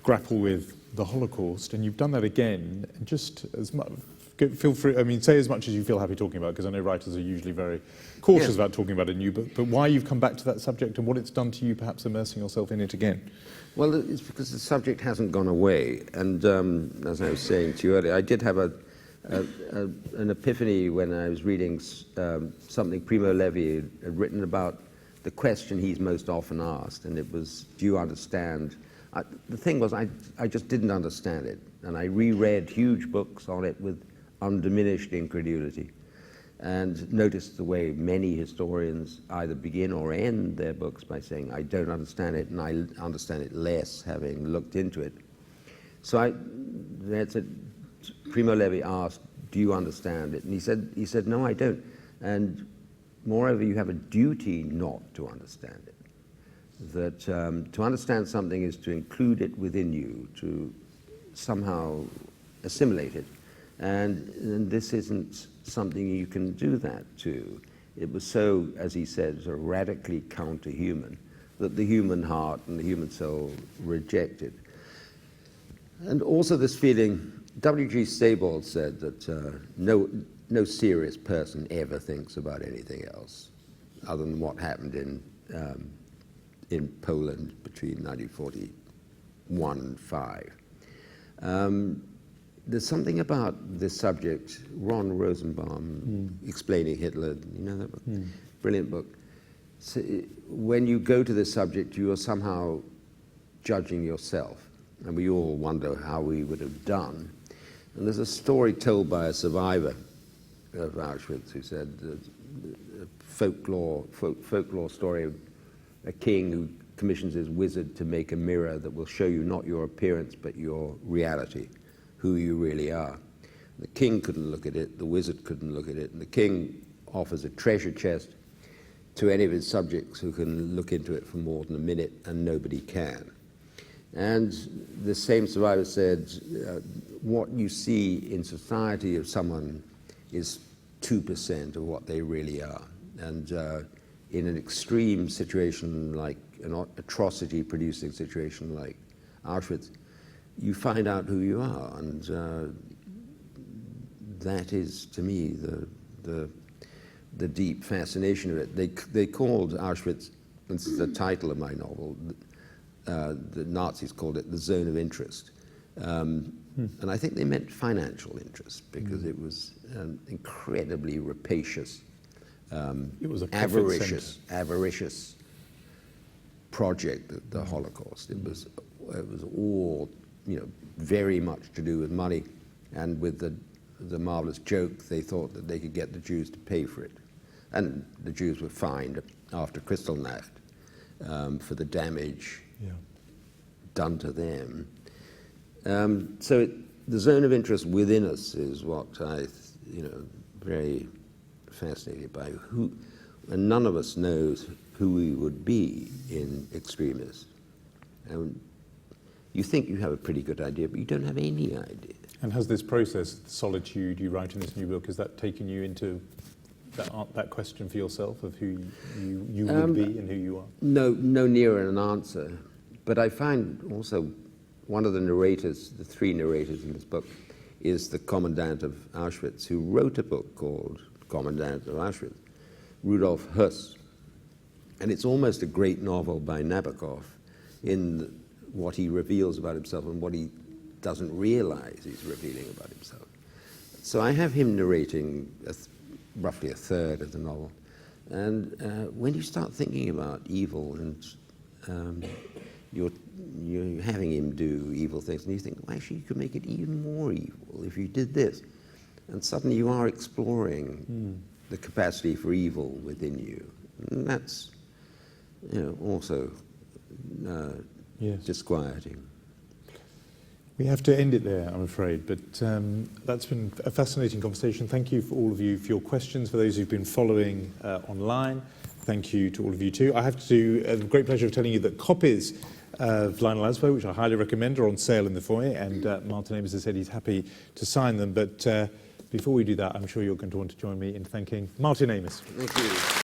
grapple with the Holocaust, and you've done that again. And just as much, feel free. Say as much as you feel happy talking about, because I know writers are usually very cautious about talking about a new book. But why you've come back to that subject and what it's done to you, perhaps immersing yourself in it again. Well, it's because the subject hasn't gone away. And as I was saying to you earlier, I did have an epiphany when I was reading something Primo Levi had written about the question he's most often asked, and it was, do you understand? The thing was, I just didn't understand it, and I reread huge books on it with undiminished incredulity, and noticed the way many historians either begin or end their books by saying, I don't understand it, and I understand it less having looked into it. So Primo Levi asked, do you understand it? And he said, no, I don't. And moreover, you have a duty not to understand it. That to understand something is to include it within you, to somehow assimilate it. And this isn't something you can do that to. It was so, as he said, sort of radically counter-human that the human heart and the human soul rejected. And also this feeling, W.G. Sebald said that no serious person ever thinks about anything else other than what happened in Poland between 1941 and 1945. There's something about this subject, Ron Rosenbaum explaining Hitler, you know that book? Brilliant book. So when you go to this subject, you are somehow judging yourself, and we all wonder how we would have done. And there's a story told by a survivor of Auschwitz who said, a folklore story of a king who commissions his wizard to make a mirror that will show you not your appearance but your reality, who you really are. The king couldn't look at it, the wizard couldn't look at it, and the king offers a treasure chest to any of his subjects who can look into it for more than a minute, and nobody can. And the same survivor said, what you see in society of someone is 2% of what they really are. And in an extreme situation like an atrocity-producing situation like Auschwitz, you find out who you are, and that is, to me, the deep fascination of it. They called Auschwitz, this is the title of my novel, the Nazis called it the zone of interest. And I think they meant financial interest, because it was an incredibly rapacious, it was a avaricious project, the Holocaust. It was all, very much to do with money, and with the marvelous joke they thought that they could get the Jews to pay for it. And the Jews were fined after Kristallnacht for the damage done to them. So the zone of interest within us is what very fascinated by. And none of us knows who we would be in extremists. And you think you have a pretty good idea, but you don't have any idea. And has this process, solitude, you write in this new book, has that taken you into that question for yourself of who you would be and who you are? No nearer an answer. But I find also one of the narrators, the three narrators in this book, is the commandant of Auschwitz, who wrote a book called Commandant of Auschwitz, Rudolf Höss. And it's almost a great novel by Nabokov in what he reveals about himself and what he doesn't realize he's revealing about himself. So I have him narrating roughly a third of the novel. And when you start thinking about evil and you're having him do evil things, and you think, well, actually, you could make it even more evil if you did this. And suddenly you are exploring the capacity for evil within you. And that's also disquieting. We have to end it there, I'm afraid, but that's been a fascinating conversation. Thank you for all of you for your questions, for those who've been following online. Thank you to all of you too. I have to do a great pleasure of telling you that copies of Lionel Asbo, which I highly recommend, are on sale in the foyer, and Martin Ames has said he's happy to sign them. But before we do that, I'm sure you're going to want to join me in thanking Martin Ames. Thank you.